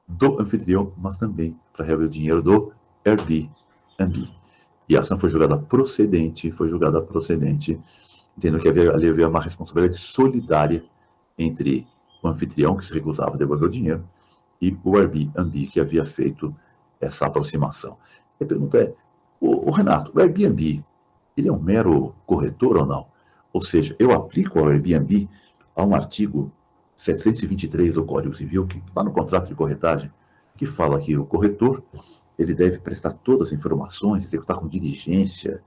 Speaker 2: do anfitrião, mas também para reaver o dinheiro do Airbnb. E a ação foi julgada procedente, entendendo que ali havia uma responsabilidade solidária entre o anfitrião, que se recusava a devolver o dinheiro, e o Airbnb, que havia feito essa aproximação. E a pergunta é, o Renato, o Airbnb, ele é um mero corretor ou não? Ou seja, eu aplico ao Airbnb a um artigo 723 do Código Civil, que está no contrato de corretagem, que fala que o corretor ele deve prestar todas as informações, executar com diligência,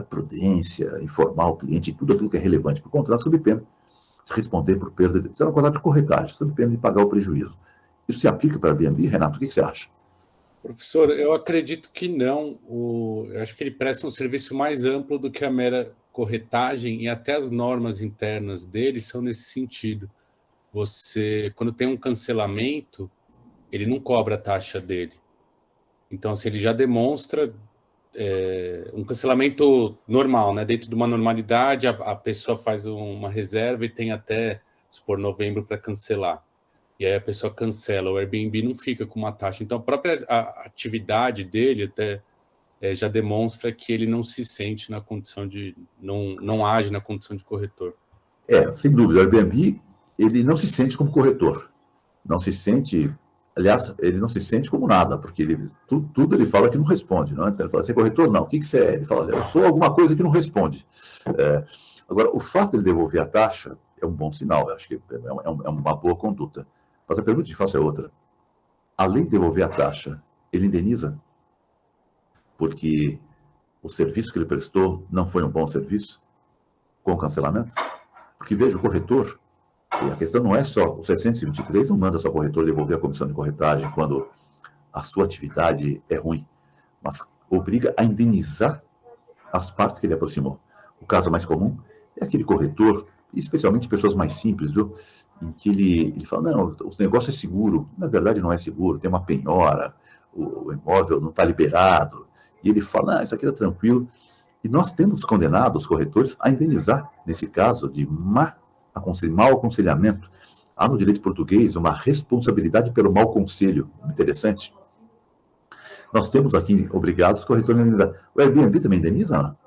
Speaker 2: prudência, informar o cliente, tudo aquilo que é relevante para o contrato, sob pena de responder por perdas. Isso é um contrato de corretagem, sob pena de pagar o prejuízo. Isso se aplica para o Airbnb, Renato? O que você acha?
Speaker 3: Professor, eu acredito que não. Eu acho que ele presta um serviço mais amplo do que a mera corretagem, e até as normas internas dele são nesse sentido. Você, quando tem um cancelamento, ele não cobra a taxa dele. Então, se ele já demonstra um cancelamento normal, né? Dentro de uma normalidade, a pessoa faz uma reserva e tem até, supor, novembro para cancelar. E aí a pessoa cancela. O Airbnb não fica com uma taxa. Então, a própria atividade dele até já demonstra que ele não se sente na condição de... não age na condição de corretor.
Speaker 2: Sem dúvida. O Airbnb, ele não se sente como corretor. Não se sente... Aliás, ele não se sente como nada, porque tudo ele fala que não responde. Não é? Então, ele fala, você é corretor? Não. O que você é? Ele fala, eu sou alguma coisa que não responde. Agora, o fato de ele devolver a taxa é um bom sinal. Eu acho que é uma boa conduta. Mas a pergunta que te faço é outra. Além de devolver a taxa, ele indeniza? Porque o serviço que ele prestou não foi um bom serviço? Com o cancelamento? Porque, veja, o corretor... E a questão não é só, o 723 não manda só o corretor devolver a comissão de corretagem quando a sua atividade é ruim, mas obriga a indenizar as partes que ele aproximou. O caso mais comum é aquele corretor, especialmente pessoas mais simples, viu? Em que ele fala, não, o negócio é seguro. Na verdade não é seguro, tem uma penhora, o imóvel não está liberado. E ele fala, não, isso aqui está tranquilo. E nós temos condenado os corretores a indenizar, nesse caso de mau aconselhamento. Há no direito português uma responsabilidade pelo mau conselho. Interessante. Nós temos aqui obrigados os corretores a indenizar. O Airbnb também indeniza, não?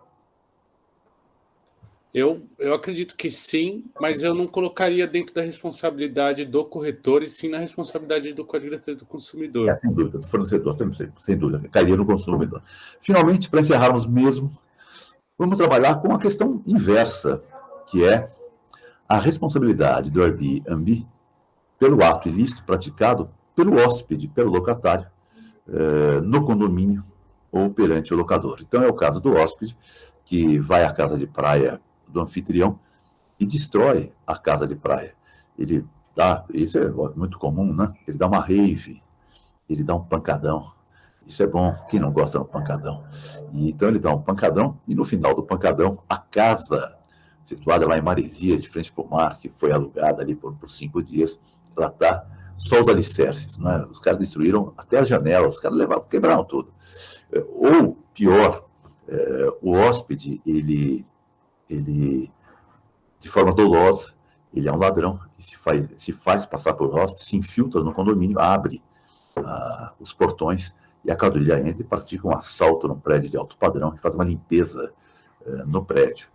Speaker 3: Eu acredito que sim, mas eu não colocaria dentro da responsabilidade do corretor, e sim na responsabilidade do Código de Defesa do Consumidor.
Speaker 2: Sem dúvida, do fornecedor, sem dúvida, cairia no consumidor. Finalmente, para encerrarmos mesmo, vamos trabalhar com a questão inversa, que é a responsabilidade do Airbnb pelo ato ilícito praticado pelo hóspede, pelo locatário, no condomínio ou perante o locador. Então, é o caso do hóspede que vai à casa de praia do anfitrião e destrói a casa de praia. Ele dá, isso é muito comum, né? Ele dá uma rave, ele dá um pancadão. Isso é bom, quem não gosta de um pancadão? E, então, ele dá um pancadão e, no final do pancadão, a casa situada lá em Maresias, de frente para o mar, que foi alugada ali por 5 dias, ela está só os alicerces, né? Os caras destruíram até as janelas, os caras quebraram tudo. Ou, pior, o hóspede, ele, de forma dolosa, ele é um ladrão, se faz passar por hóspede, se infiltra no condomínio, abre os portões, e a quadrilha entra e pratica um assalto num prédio de alto padrão, e faz uma limpeza no prédio.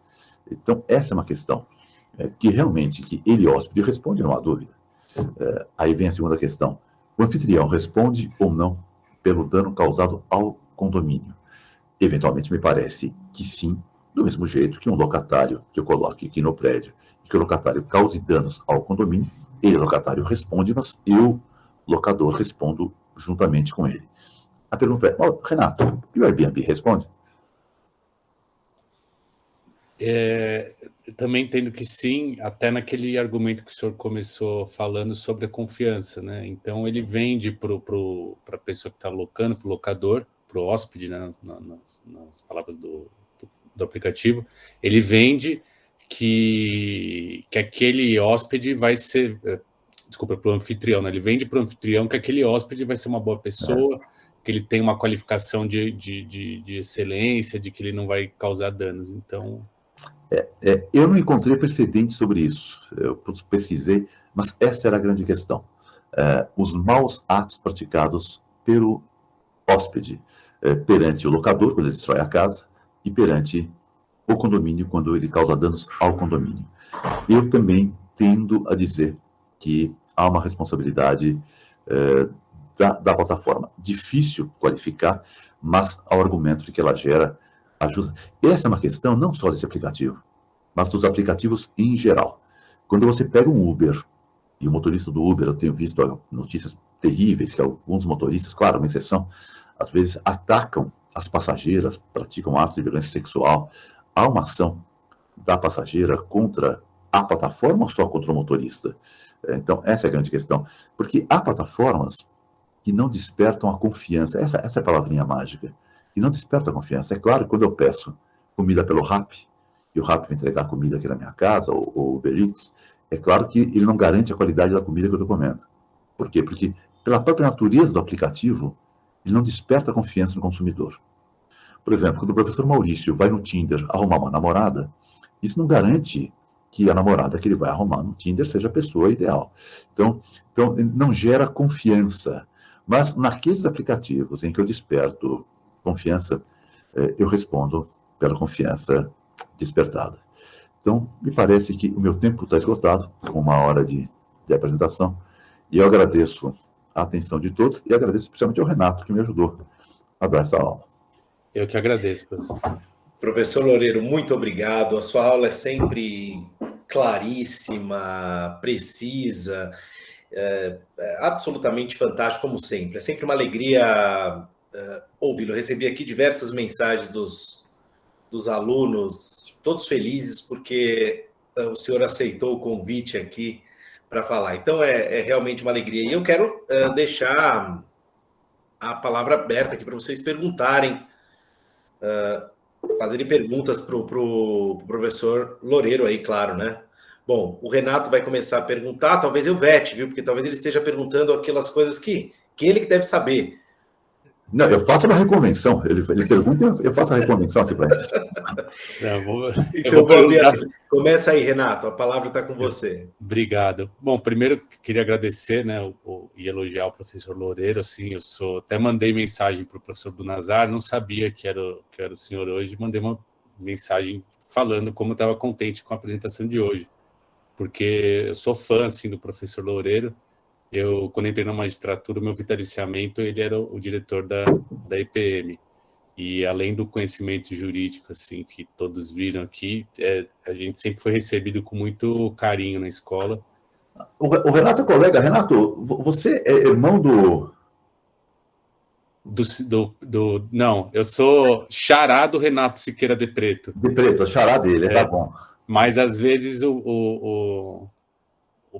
Speaker 2: Então, essa é uma questão que realmente, que ele, hóspede, responde, não há dúvida. Aí vem a segunda questão. O anfitrião responde ou não pelo dano causado ao condomínio? Eventualmente, me parece que sim, do mesmo jeito que um locatário que eu coloque aqui no prédio e que o locatário cause danos ao condomínio, ele, locatário, responde, mas eu, locador, respondo juntamente com ele. A pergunta é, Renato, e o Airbnb responde?
Speaker 3: Eu também entendo que sim, até naquele argumento que o senhor começou falando sobre a confiança, né? Então, ele vende para a pessoa que está locando, para o locador, para o hóspede, né? nas palavras do aplicativo, ele vende que aquele hóspede vai ser... Desculpa, para o anfitrião, né? Ele vende para o anfitrião que aquele hóspede vai ser uma boa pessoa, que ele tem uma qualificação de excelência, de que ele não vai causar danos. Então...
Speaker 2: Eu não encontrei precedente sobre isso. Eu pesquisei, mas essa era a grande questão. Os maus atos praticados pelo hóspede perante o locador, quando ele destrói a casa, e perante o condomínio, quando ele causa danos ao condomínio. Eu também tendo a dizer que há uma responsabilidade da plataforma. Difícil qualificar, mas ao argumento de que ela gera ajuda. Essa é uma questão não só desse aplicativo. mas dos aplicativos em geral. Quando você pega um Uber, e o motorista do Uber, eu tenho visto notícias terríveis, que alguns motoristas, claro, uma exceção, às vezes atacam as passageiras, praticam atos de violência sexual. Há uma ação da passageira contra a plataforma ou só contra o motorista? Então, essa é a grande questão. Porque há plataformas que não despertam a confiança. Essa é a palavrinha mágica. E não desperta a confiança. É claro que quando eu peço comida pelo Rappi, e o Rappi vai entregar comida aqui na minha casa, ou o Uber Eats, é claro que ele não garante a qualidade da comida que eu estou comendo. Por quê? Porque, pela própria natureza do aplicativo, ele não desperta a confiança no consumidor. Por exemplo, quando o professor Maurício vai no Tinder arrumar uma namorada, isso não garante que a namorada que ele vai arrumar no Tinder seja a pessoa ideal. Então não gera confiança. Mas naqueles aplicativos em que eu desperto confiança, eu respondo pela confiança despertada. Então, me parece que o meu tempo está esgotado, com 1 hora de apresentação, e eu agradeço a atenção de todos, e agradeço especialmente ao Renato, que me ajudou a dar essa aula.
Speaker 3: Eu que agradeço, professor.
Speaker 1: Professor Loureiro, muito obrigado. A sua aula é sempre claríssima, precisa, absolutamente fantástico, como sempre. É sempre uma alegria ouvi-lo. Eu recebi aqui diversas mensagens dos alunos, todos felizes, porque o senhor aceitou o convite aqui para falar. Então, é realmente uma alegria. E eu quero deixar a palavra aberta aqui para vocês perguntarem, fazerem perguntas para o professor Loureiro aí, claro, né? Bom, o Renato vai começar a perguntar, talvez eu vete, viu? Porque talvez ele esteja perguntando aquelas coisas que ele que deve saber.
Speaker 2: Não, eu faço uma reconvenção. Ele pergunta, eu faço a reconvenção aqui para ele.
Speaker 1: Então, começa aí, Renato, a palavra está com você.
Speaker 3: Obrigado. Bom, primeiro queria agradecer, né, e elogiar o professor Loureiro. Assim, até mandei mensagem para o professor Bunazar, não sabia que era o senhor hoje, mandei uma mensagem falando como eu estava contente com a apresentação de hoje, porque eu sou fã assim, do professor Loureiro. Quando entrei na magistratura, o meu vitaliciamento, ele era o diretor da IPM. E além do conhecimento jurídico, assim, que todos viram aqui, a gente sempre foi recebido com muito carinho na escola.
Speaker 2: O Renato é colega. Renato, você é irmão
Speaker 3: Não, eu sou xará do Renato Siqueira de Preto.
Speaker 2: De Preto, a xará dele, tá bom.
Speaker 3: Mas às vezes o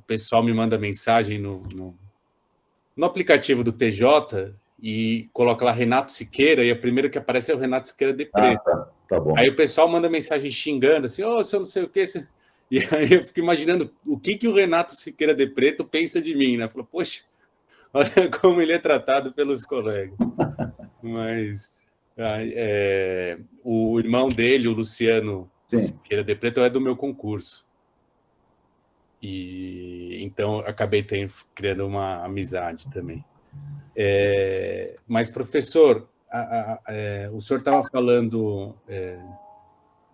Speaker 3: pessoal me manda mensagem no aplicativo do TJ e coloca lá Renato Siqueira, e a primeira que aparece é o Renato Siqueira de Preto.
Speaker 2: Tá bom.
Speaker 3: Aí o pessoal manda mensagem xingando, assim, você não sei o quê. E aí eu fico imaginando o que o Renato Siqueira de Preto pensa de mim, né? Falou, poxa, olha como ele é tratado pelos colegas. Mas o irmão dele, o Luciano Siqueira de Preto, é do meu concurso. E então acabei criando uma amizade também. Mas, professor, o senhor estava falando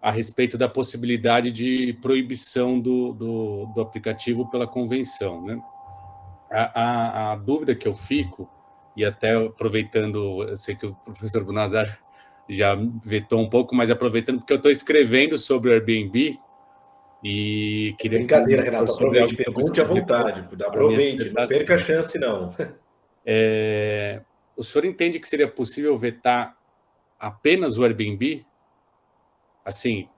Speaker 3: a respeito da possibilidade de proibição do aplicativo pela convenção, né? A dúvida que eu fico, e até aproveitando, eu sei que o professor Bunazar já vetou um pouco, mas aproveitando, porque eu estou escrevendo sobre o Airbnb, e queria...
Speaker 1: Brincadeira, Renato, aproveite, pergunte à vontade, aproveite, não perca a chance, não.
Speaker 3: O senhor entende que seria possível vetar apenas o Airbnb? Assim,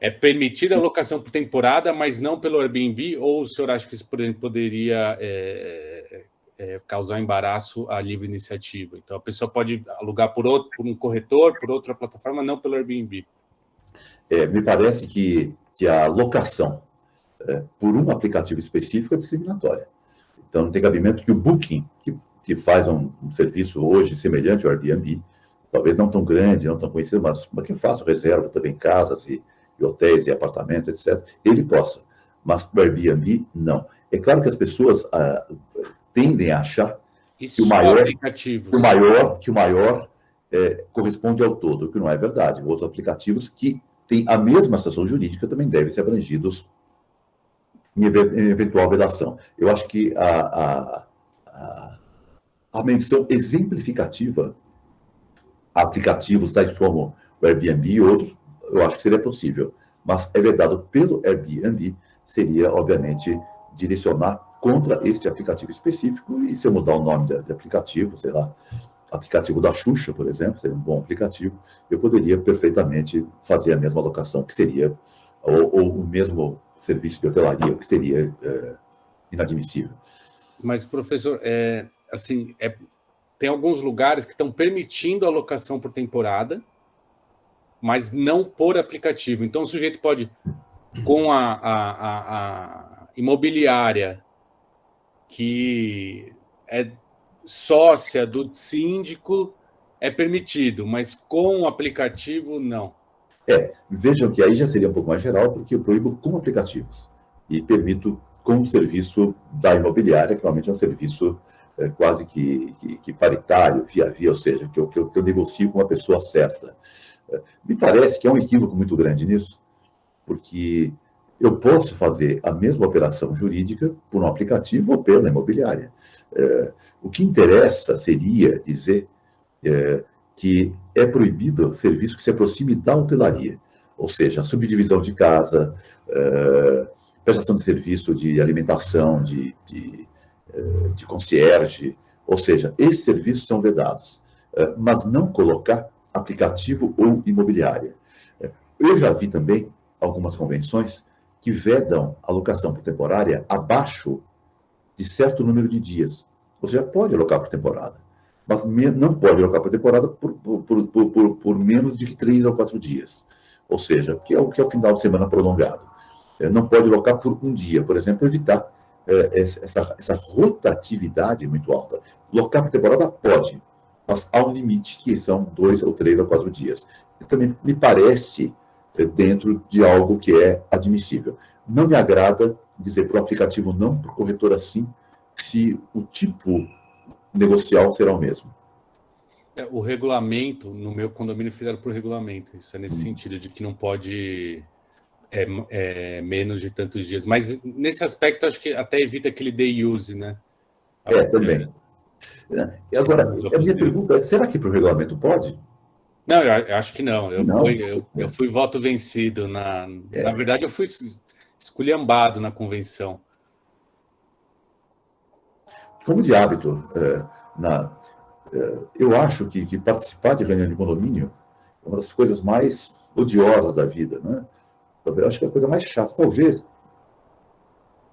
Speaker 3: é permitida a locação por temporada, mas não pelo Airbnb, ou o senhor acha que isso poderia causar embaraço à livre iniciativa? Então, a pessoa pode alugar por um corretor, por outra plataforma, não pelo Airbnb.
Speaker 2: Me parece que a locação por um aplicativo específico é discriminatória. Então, não tem cabimento que o Booking, que faz um serviço hoje semelhante ao Airbnb, talvez não tão grande, não tão conhecido, mas quem faz reserva também casas e hotéis e apartamentos, etc., ele possa. Mas o Airbnb, não. É claro que as pessoas tendem a achar que o maior corresponde ao todo, o que não é verdade. Outros aplicativos que têm a mesma situação jurídica também devem ser abrangidos em eventual vedação. Eu acho que a menção exemplificativa a aplicativos tais como o Airbnb e outros, eu acho que seria possível. mas é vedado pelo Airbnb, seria, obviamente, direcionar contra este aplicativo específico, e se eu mudar o nome de aplicativo, sei lá, aplicativo da Xuxa, por exemplo, seria um bom aplicativo, eu poderia perfeitamente fazer a mesma alocação, que seria, ou o mesmo serviço de hotelaria, o que seria inadmissível.
Speaker 3: Mas, professor, assim, tem alguns lugares que estão permitindo a alocação por temporada, mas não por aplicativo. Então, o sujeito pode, com a imobiliária, que é sócia do síndico, é permitido, mas com o aplicativo, não.
Speaker 2: Vejam que aí já seria um pouco mais geral, porque eu proíbo com aplicativos e permito com o serviço da imobiliária, que realmente é um serviço quase que paritário, via, ou seja, que eu negocio com a pessoa certa. Me parece que é um equívoco muito grande nisso, porque eu posso fazer a mesma operação jurídica por um aplicativo ou pela imobiliária. O que interessa seria dizer que é proibido serviço que se aproxime da hotelaria, ou seja, subdivisão de casa, prestação de serviço de alimentação, de concierge, ou seja, esses serviços são vedados, mas não colocar aplicativo ou imobiliária. Eu já vi também algumas convenções que vedam alocação por temporária abaixo de certo número de dias. Você já pode alocar por temporada, mas não pode alocar por temporada por menos de 3 ou 4 dias. Ou seja, que é o final de semana prolongado. Não pode alocar por um dia, por exemplo, evitar essa rotatividade muito alta. Locar por temporada pode, mas há um limite, que são 2 ou 3 ou 4 dias. E também me parece dentro de algo que é admissível. Não me agrada dizer para o aplicativo não, para o corretor assim, se o tipo negocial será o mesmo.
Speaker 3: O regulamento, no meu condomínio fizeram por regulamento, isso é nesse sentido, de que não pode menos de tantos dias. Mas nesse aspecto, acho que até evita aquele day use, né?
Speaker 2: Também. Agora, a minha pergunta é, será que para o regulamento pode?
Speaker 3: Não, eu acho que não. Eu fui voto vencido. Na verdade, eu fui esculhambado na convenção.
Speaker 2: Como de hábito, eu acho que participar de reunião de condomínio é uma das coisas mais odiosas da vida, né? Eu acho que é a coisa mais chata. Talvez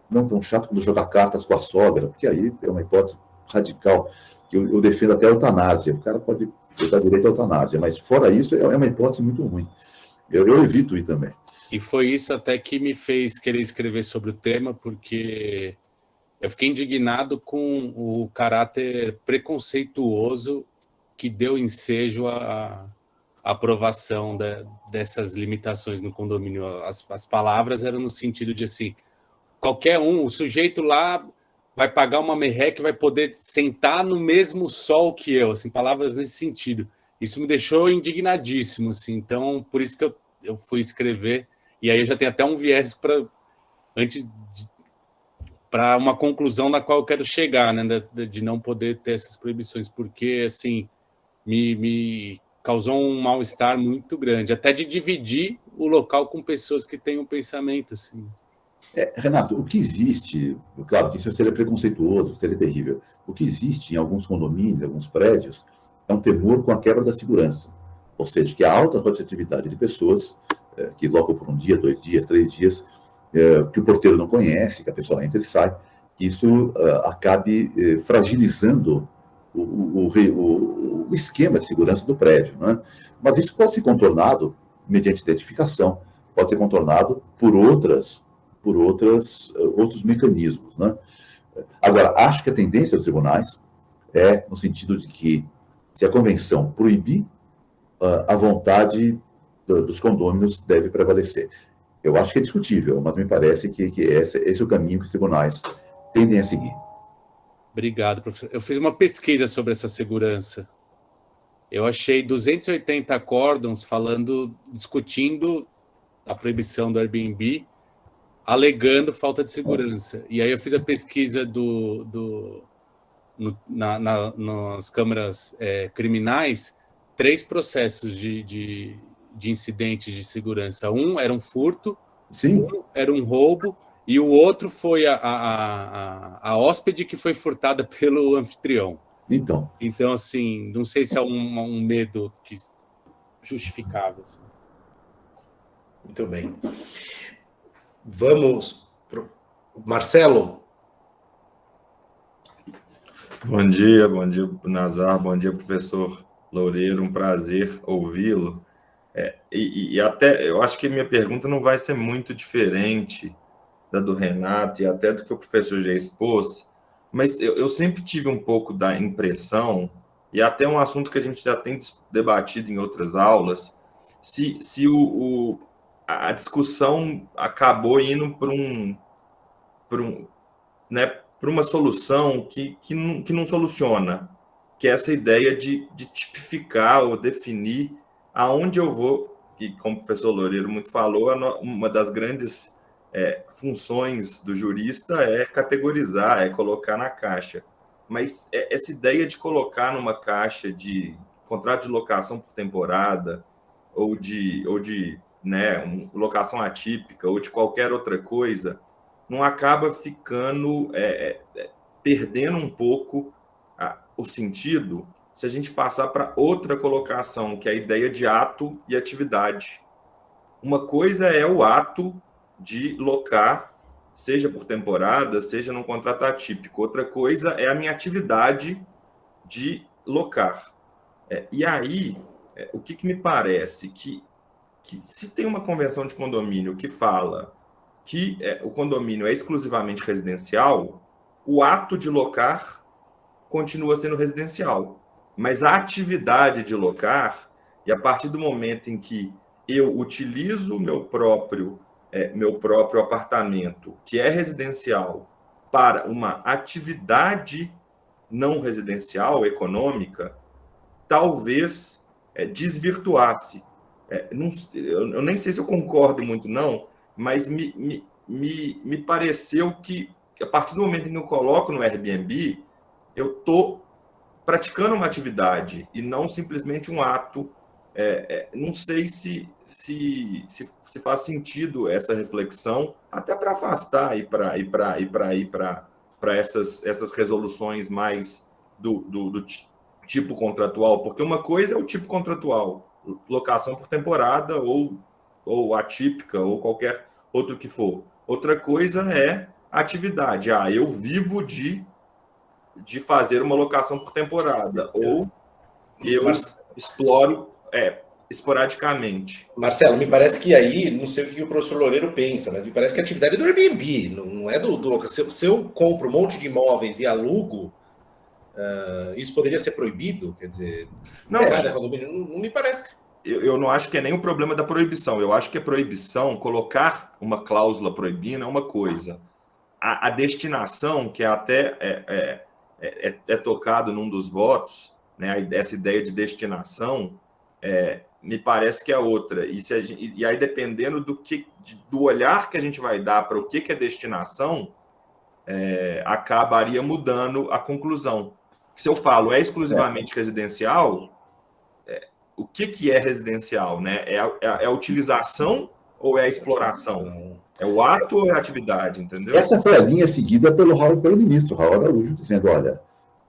Speaker 2: não tão chato como jogar cartas com a sogra, porque aí é uma hipótese radical, que eu defendo até a eutanásia. O cara pode dar direito à eutanásia, mas fora isso, é uma hipótese muito ruim. Eu evito ir também.
Speaker 3: E foi isso até que me fez querer escrever sobre o tema, porque eu fiquei indignado com o caráter preconceituoso que deu ensejo à aprovação dessas limitações no condomínio. As palavras eram no sentido de assim, qualquer um, o sujeito lá vai pagar uma merreca e vai poder sentar no mesmo sol que eu, assim, palavras nesse sentido. Isso me deixou indignadíssimo, assim. Então, por isso que eu fui escrever, e aí eu já tenho até um viés para uma conclusão na qual eu quero chegar, né, de não poder ter essas proibições, porque, assim, me causou um mal-estar muito grande, até de dividir o local com pessoas que têm um pensamento, assim.
Speaker 2: Renato, o que existe, claro que isso seria preconceituoso, seria terrível, o que existe em alguns condomínios, em alguns prédios, é um temor com a quebra da segurança. Ou seja, que a alta rotatividade de pessoas que locam por um dia, 2 dias, 3 dias, que o porteiro não conhece, que a pessoa entra e sai, que isso acabe fragilizando o esquema de segurança do prédio, né? Mas isso pode ser contornado mediante identificação, pode ser contornado por outros mecanismos, né? Agora, acho que a tendência dos tribunais é no sentido de que, se a convenção proibir, a vontade dos condôminos deve prevalecer. Eu acho que é discutível, mas me parece que esse é o caminho que os tribunais tendem a seguir.
Speaker 3: Obrigado, professor. Eu fiz uma pesquisa sobre essa segurança. Eu achei 280 acórdãos discutindo a proibição do Airbnb, alegando falta de segurança. E aí eu fiz a pesquisa nas câmaras criminais, 3 processos de de incidentes de segurança. Um era um furto,
Speaker 2: Sim.
Speaker 3: um era um roubo, e o outro foi a hóspede que foi furtada pelo anfitrião.
Speaker 2: Então,
Speaker 3: assim, não sei se é um medo justificável. Assim.
Speaker 1: Muito bem. Vamos pro Marcelo.
Speaker 4: Bom dia, Nazar, bom dia, professor Loureiro, um prazer ouvi-lo. E até, eu acho que minha pergunta não vai ser muito diferente da do Renato e até do que o professor já expôs, mas eu sempre tive um pouco da impressão, e até um assunto que a gente já tem debatido em outras aulas, se a discussão acabou indo para uma solução que não soluciona, que é essa ideia de tipificar ou definir aonde eu vou, que, como o professor Loureiro muito falou, uma das grandes funções do jurista é categorizar, é colocar na caixa. Mas essa ideia de colocar numa caixa de contrato de locação por temporada, ou de locação atípica, ou de qualquer outra coisa, não acaba ficando, perdendo um pouco o sentido se a gente passar para outra colocação, que é a ideia de ato e atividade. Uma coisa é o ato de locar, seja por temporada, seja num contrato atípico. Outra coisa é a minha atividade de locar. E aí, o que me parece? Que se tem uma convenção de condomínio que fala que o condomínio é exclusivamente residencial, o ato de locar continua sendo residencial. Mas a atividade de locar, e a partir do momento em que eu utilizo meu próprio apartamento, que é residencial, para uma atividade não residencial, econômica, talvez desvirtuasse. Eu nem sei se eu concordo muito, não, mas me pareceu que, a partir do momento em que eu coloco no Airbnb, eu estou praticando uma atividade e não simplesmente um ato. Não sei se faz sentido essa reflexão, até para afastar e para essas resoluções mais do tipo contratual, porque uma coisa é o tipo contratual, locação por temporada ou atípica ou qualquer outro que for. Outra coisa é atividade. Eu vivo de fazer uma locação por temporada, ou eu exploro esporadicamente.
Speaker 1: Marcelo, me parece que aí, não sei o que o professor Loureiro pensa, mas me parece que a atividade é do Airbnb, não é do se eu compro um monte de imóveis e alugo, isso poderia ser proibido? Quer dizer, não me parece que...
Speaker 4: Eu não acho que é nem o problema da proibição. Eu acho que a proibição, colocar uma cláusula proibindo é uma coisa. A destinação, que até tocado num dos votos, né, essa ideia de destinação, me parece que é outra. E aí, dependendo do olhar que a gente vai dar para o que é destinação, acabaria mudando a conclusão. Se eu falo exclusivamente residencial, o que é residencial? Né? É a utilização ou é a exploração? É o ato ou é a atividade? Entendeu?
Speaker 2: Essa foi a linha seguida pelo ministro Raul Araújo, dizendo, olha,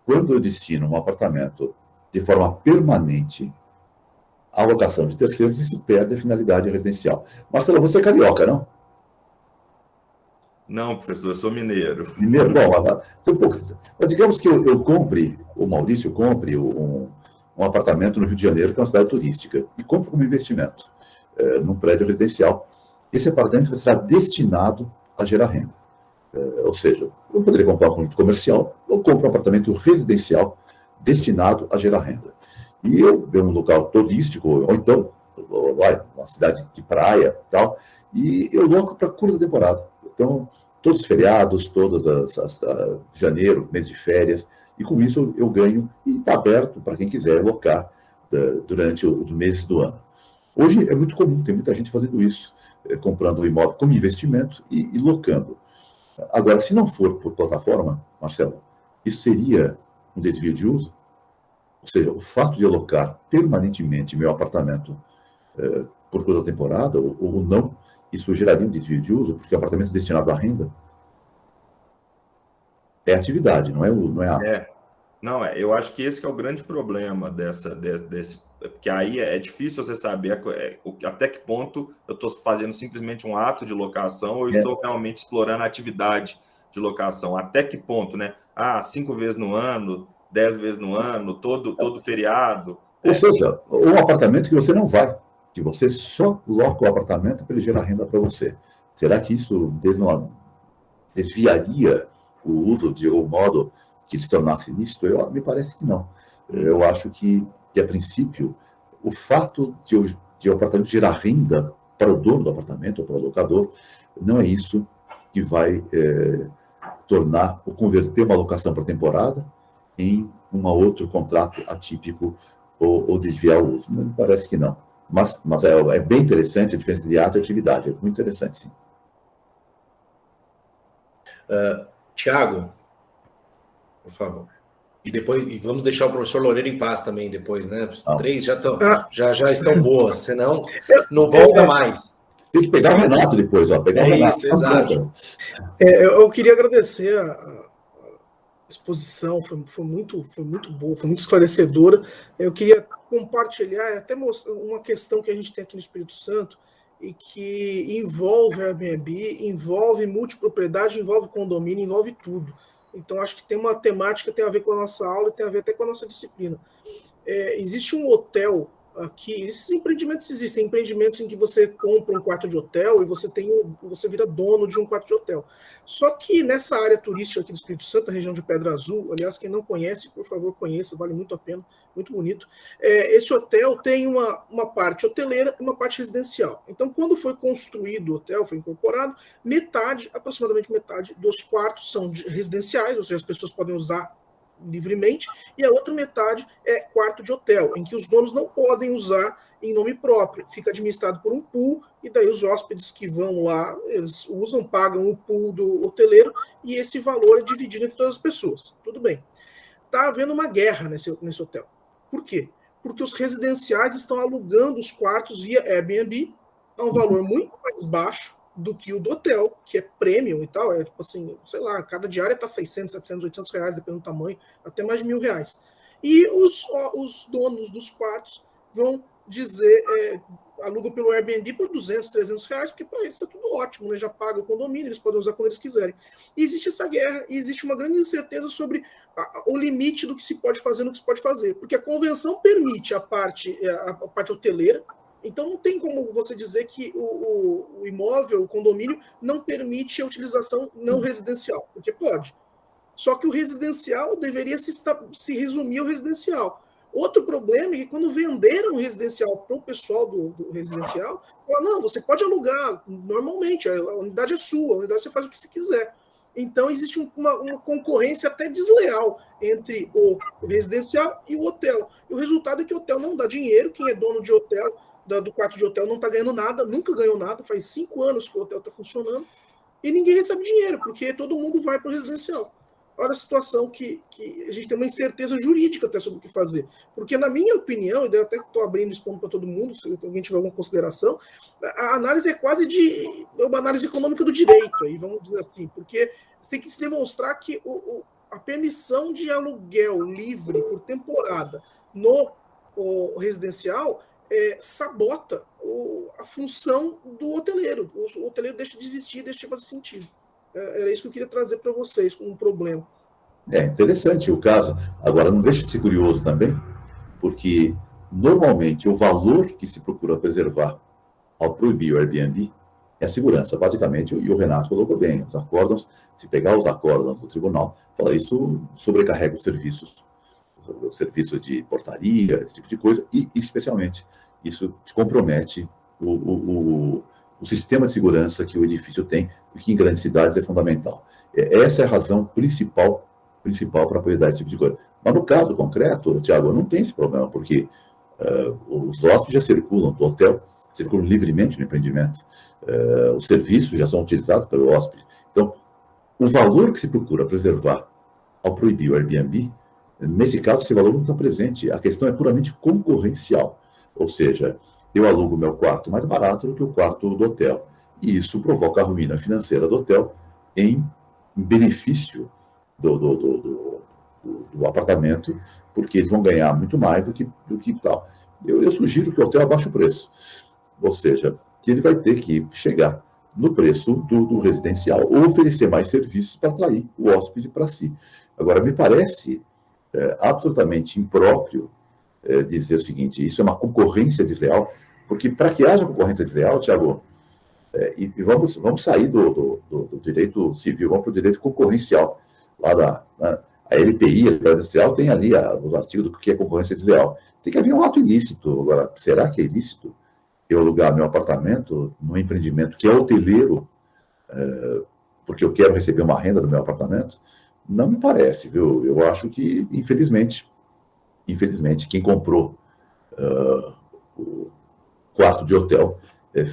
Speaker 2: quando eu destino um apartamento de forma permanente à locação de terceiros, isso perde a finalidade residencial. Marcelo, você é carioca, não?
Speaker 4: Não, professor, eu sou mineiro.
Speaker 2: Mineiro? Bom, mas digamos que eu compre, o Maurício compre um apartamento no Rio de Janeiro, que é uma cidade turística, e compre como investimento num prédio residencial. Esse apartamento será destinado a gerar renda. Ou seja, eu poderia comprar um conjunto comercial, ou compro um apartamento residencial destinado a gerar renda. E eu um local turístico, ou então, uma cidade de praia e tal, e eu loco para curta temporada. Então, todos os feriados, janeiro, mês de férias, e com isso eu ganho, e está aberto para quem quiser locar durante os meses do ano. Hoje é muito comum, tem muita gente fazendo isso, comprando um imóvel como investimento e locando. Agora, se não for por plataforma, Marcelo, isso seria um desvio de uso? Ou seja, o fato de eu locar permanentemente meu apartamento por toda a temporada, ou não, isso geraria um desvio de uso, porque o apartamento destinado à renda é atividade, não é a...
Speaker 4: Não, eu acho que esse que é o grande problema desse, porque aí é difícil você saber até que ponto eu estou fazendo simplesmente um ato de locação ou estou realmente explorando a atividade de locação. Até que ponto, né? 5 vezes no ano, 10 vezes no ano, todo feriado.
Speaker 2: Ou seja, um apartamento que você não vai, que você só loca o apartamento para ele gerar renda para você. Será que isso desviaria o uso de um modo que ele se tornasse ilícito? Me parece que não. Eu acho que a princípio, o fato de o apartamento gerar renda para o dono do apartamento ou para o locador, não é isso que vai tornar ou converter uma locação por temporada em um outro contrato atípico ou desviar o uso. Me parece que não. Mas é bem interessante a diferença de ato e atividade. É muito interessante, sim.
Speaker 1: Tiago, por favor. E vamos deixar o professor Loureiro em paz também depois, né? 3 já estão boas, senão não volta mais.
Speaker 2: Tem que pegar o Renato depois, pegar o Renato.
Speaker 1: Isso, exato.
Speaker 5: Eu queria agradecer a exposição, foi muito boa, foi muito esclarecedora. Eu queria compartilhar até uma questão que a gente tem aqui no Espírito Santo e que envolve Airbnb, envolve multipropriedade, envolve condomínio, envolve tudo. Então, acho que tem uma temática que tem a ver com a nossa aula e tem a ver até com a nossa disciplina. Existe um hotel aqui, esses empreendimentos existem, empreendimentos em que você compra um quarto de hotel e você vira dono de um quarto de hotel. Só que nessa área turística aqui do Espírito Santo, na região de Pedra Azul, aliás, quem não conhece, por favor, conheça, vale muito a pena, muito bonito. Esse hotel tem uma parte hoteleira e uma parte residencial. Então, quando foi construído o hotel, foi incorporado, aproximadamente metade dos quartos são residenciais, ou seja, as pessoas podem usar livremente, e a outra metade é quarto de hotel, em que os donos não podem usar em nome próprio, fica administrado por um pool, e daí os hóspedes que vão lá, eles pagam o pool do hoteleiro, e esse valor é dividido entre todas as pessoas. Tudo bem. Está havendo uma guerra nesse hotel. Por quê? Porque os residenciais estão alugando os quartos via Airbnb a um valor muito mais baixo do que o do hotel, que é premium e tal, tipo assim, sei lá, cada diária tá 600, 700, 800 reais, dependendo do tamanho, até mais de R$1.000. E os donos dos quartos vão dizer, alugam pelo Airbnb por 200, 300 reais, porque para eles está tudo ótimo, né? Já paga o condomínio, eles podem usar quando eles quiserem. E existe essa guerra, e existe uma grande incerteza sobre o limite do que se pode fazer, no que se pode fazer, porque a convenção permite a parte hoteleira. Então, não tem como você dizer que o imóvel, o condomínio, não permite a utilização não residencial, porque pode. Só que o residencial deveria se resumir ao residencial. Outro problema é que quando venderam o residencial para o pessoal do residencial, falaram, não, você pode alugar normalmente, a unidade é sua, a unidade você faz o que você quiser. Então, existe uma concorrência até desleal entre o residencial e o hotel. E o resultado é que o hotel não dá dinheiro, quem é dono de hotel, do quarto de hotel, não está ganhando nada, nunca ganhou nada, faz 5 anos que o hotel está funcionando, e ninguém recebe dinheiro, porque todo mundo vai para o residencial. Olha a situação que a gente tem uma incerteza jurídica até sobre o que fazer. Porque, na minha opinião, e eu até estou abrindo expondo para todo mundo, se alguém tiver alguma consideração, a análise é quase uma análise econômica do direito, aí, vamos dizer assim, porque você tem que se demonstrar que a permissão de aluguel livre por temporada no residencial sabota a função do hoteleiro. O hoteleiro deixa de existir, deixa de fazer sentido. Era isso que eu queria trazer para vocês como um problema.
Speaker 2: Interessante o caso. Agora, não deixa de ser curioso também, porque normalmente o valor que se procura preservar ao proibir o Airbnb é a segurança, basicamente, e o Renato colocou bem, os acórdãos, se pegar os acórdãos do tribunal, isso sobrecarrega os serviços de portaria, esse tipo de coisa, e especialmente isso compromete o sistema de segurança que o edifício tem, o que em grandes cidades é fundamental. Essa é a razão principal para poder dar esse tipo de coisa. Mas no caso concreto, Tiago, não tem esse problema, porque os hóspedes já circulam do hotel, circulam livremente no empreendimento, os serviços já são utilizados pelo hóspede. Então, o valor que se procura preservar ao proibir o Airbnb, nesse caso, esse valor não está presente. A questão é puramente concorrencial. Ou seja, eu alugo meu quarto mais barato do que o quarto do hotel. E isso provoca a ruína financeira do hotel em benefício do apartamento, porque eles vão ganhar muito mais do que tal. Eu sugiro que o hotel abaixe o preço. Ou seja, que ele vai ter que chegar no preço do residencial ou oferecer mais serviços para atrair o hóspede para si. Agora, me parece absolutamente impróprio dizer o seguinte: isso é uma concorrência desleal, porque para que haja concorrência desleal, Tiago, e vamos sair do direito civil, vamos para o direito concorrencial. Lá a LPI, a Lei Industrial, tem ali os artigos do que é concorrência desleal. Tem que haver um ato ilícito. Agora, será que é ilícito eu alugar meu apartamento num empreendimento que é hoteleiro, porque eu quero receber uma renda do meu apartamento? Não me parece, viu? Eu acho que, infelizmente, quem comprou o quarto de hotel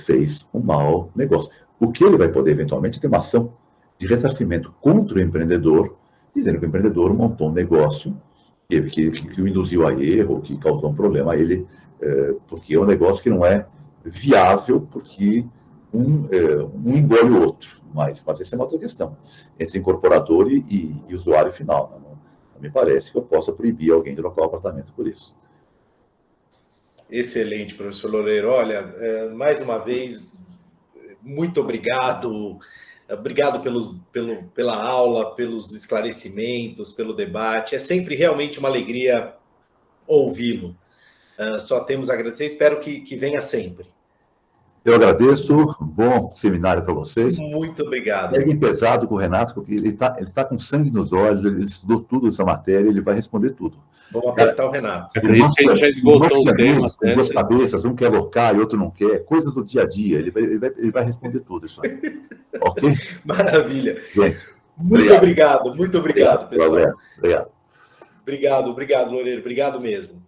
Speaker 2: fez um mau negócio. O que ele vai poder, eventualmente, ter uma ação de ressarcimento contra o empreendedor, dizendo que o empreendedor montou um negócio que o induziu a erro, que causou um problema a ele, porque é um negócio que não é viável, porque um engole o outro. Mas essa é uma outra questão, entre incorporador e usuário final. Não me parece que eu possa proibir alguém de alocar o apartamento por isso.
Speaker 1: Excelente, professor Loureiro. Olha, mais uma vez, muito obrigado. Obrigado pela aula, pelos esclarecimentos, pelo debate. É sempre realmente uma alegria ouvi-lo. Só temos a agradecer. Espero que venha sempre.
Speaker 2: Eu agradeço. Bom seminário para vocês.
Speaker 1: Muito obrigado.
Speaker 2: Peguem pesado com o Renato, porque ele tá com sangue nos olhos, ele estudou tudo essa matéria, ele vai responder tudo.
Speaker 1: Vamos apertar o Renato.
Speaker 3: Acredito que a gente já esgotou o tema.
Speaker 2: Com duas cabeças, um quer alocar e outro não quer. Coisas do dia a dia. Ele vai responder tudo isso aí. Ok?
Speaker 1: Maravilha.
Speaker 2: Gente,
Speaker 1: muito obrigado, pessoal.
Speaker 2: Obrigado.
Speaker 1: Obrigado, Loureiro. Obrigado mesmo.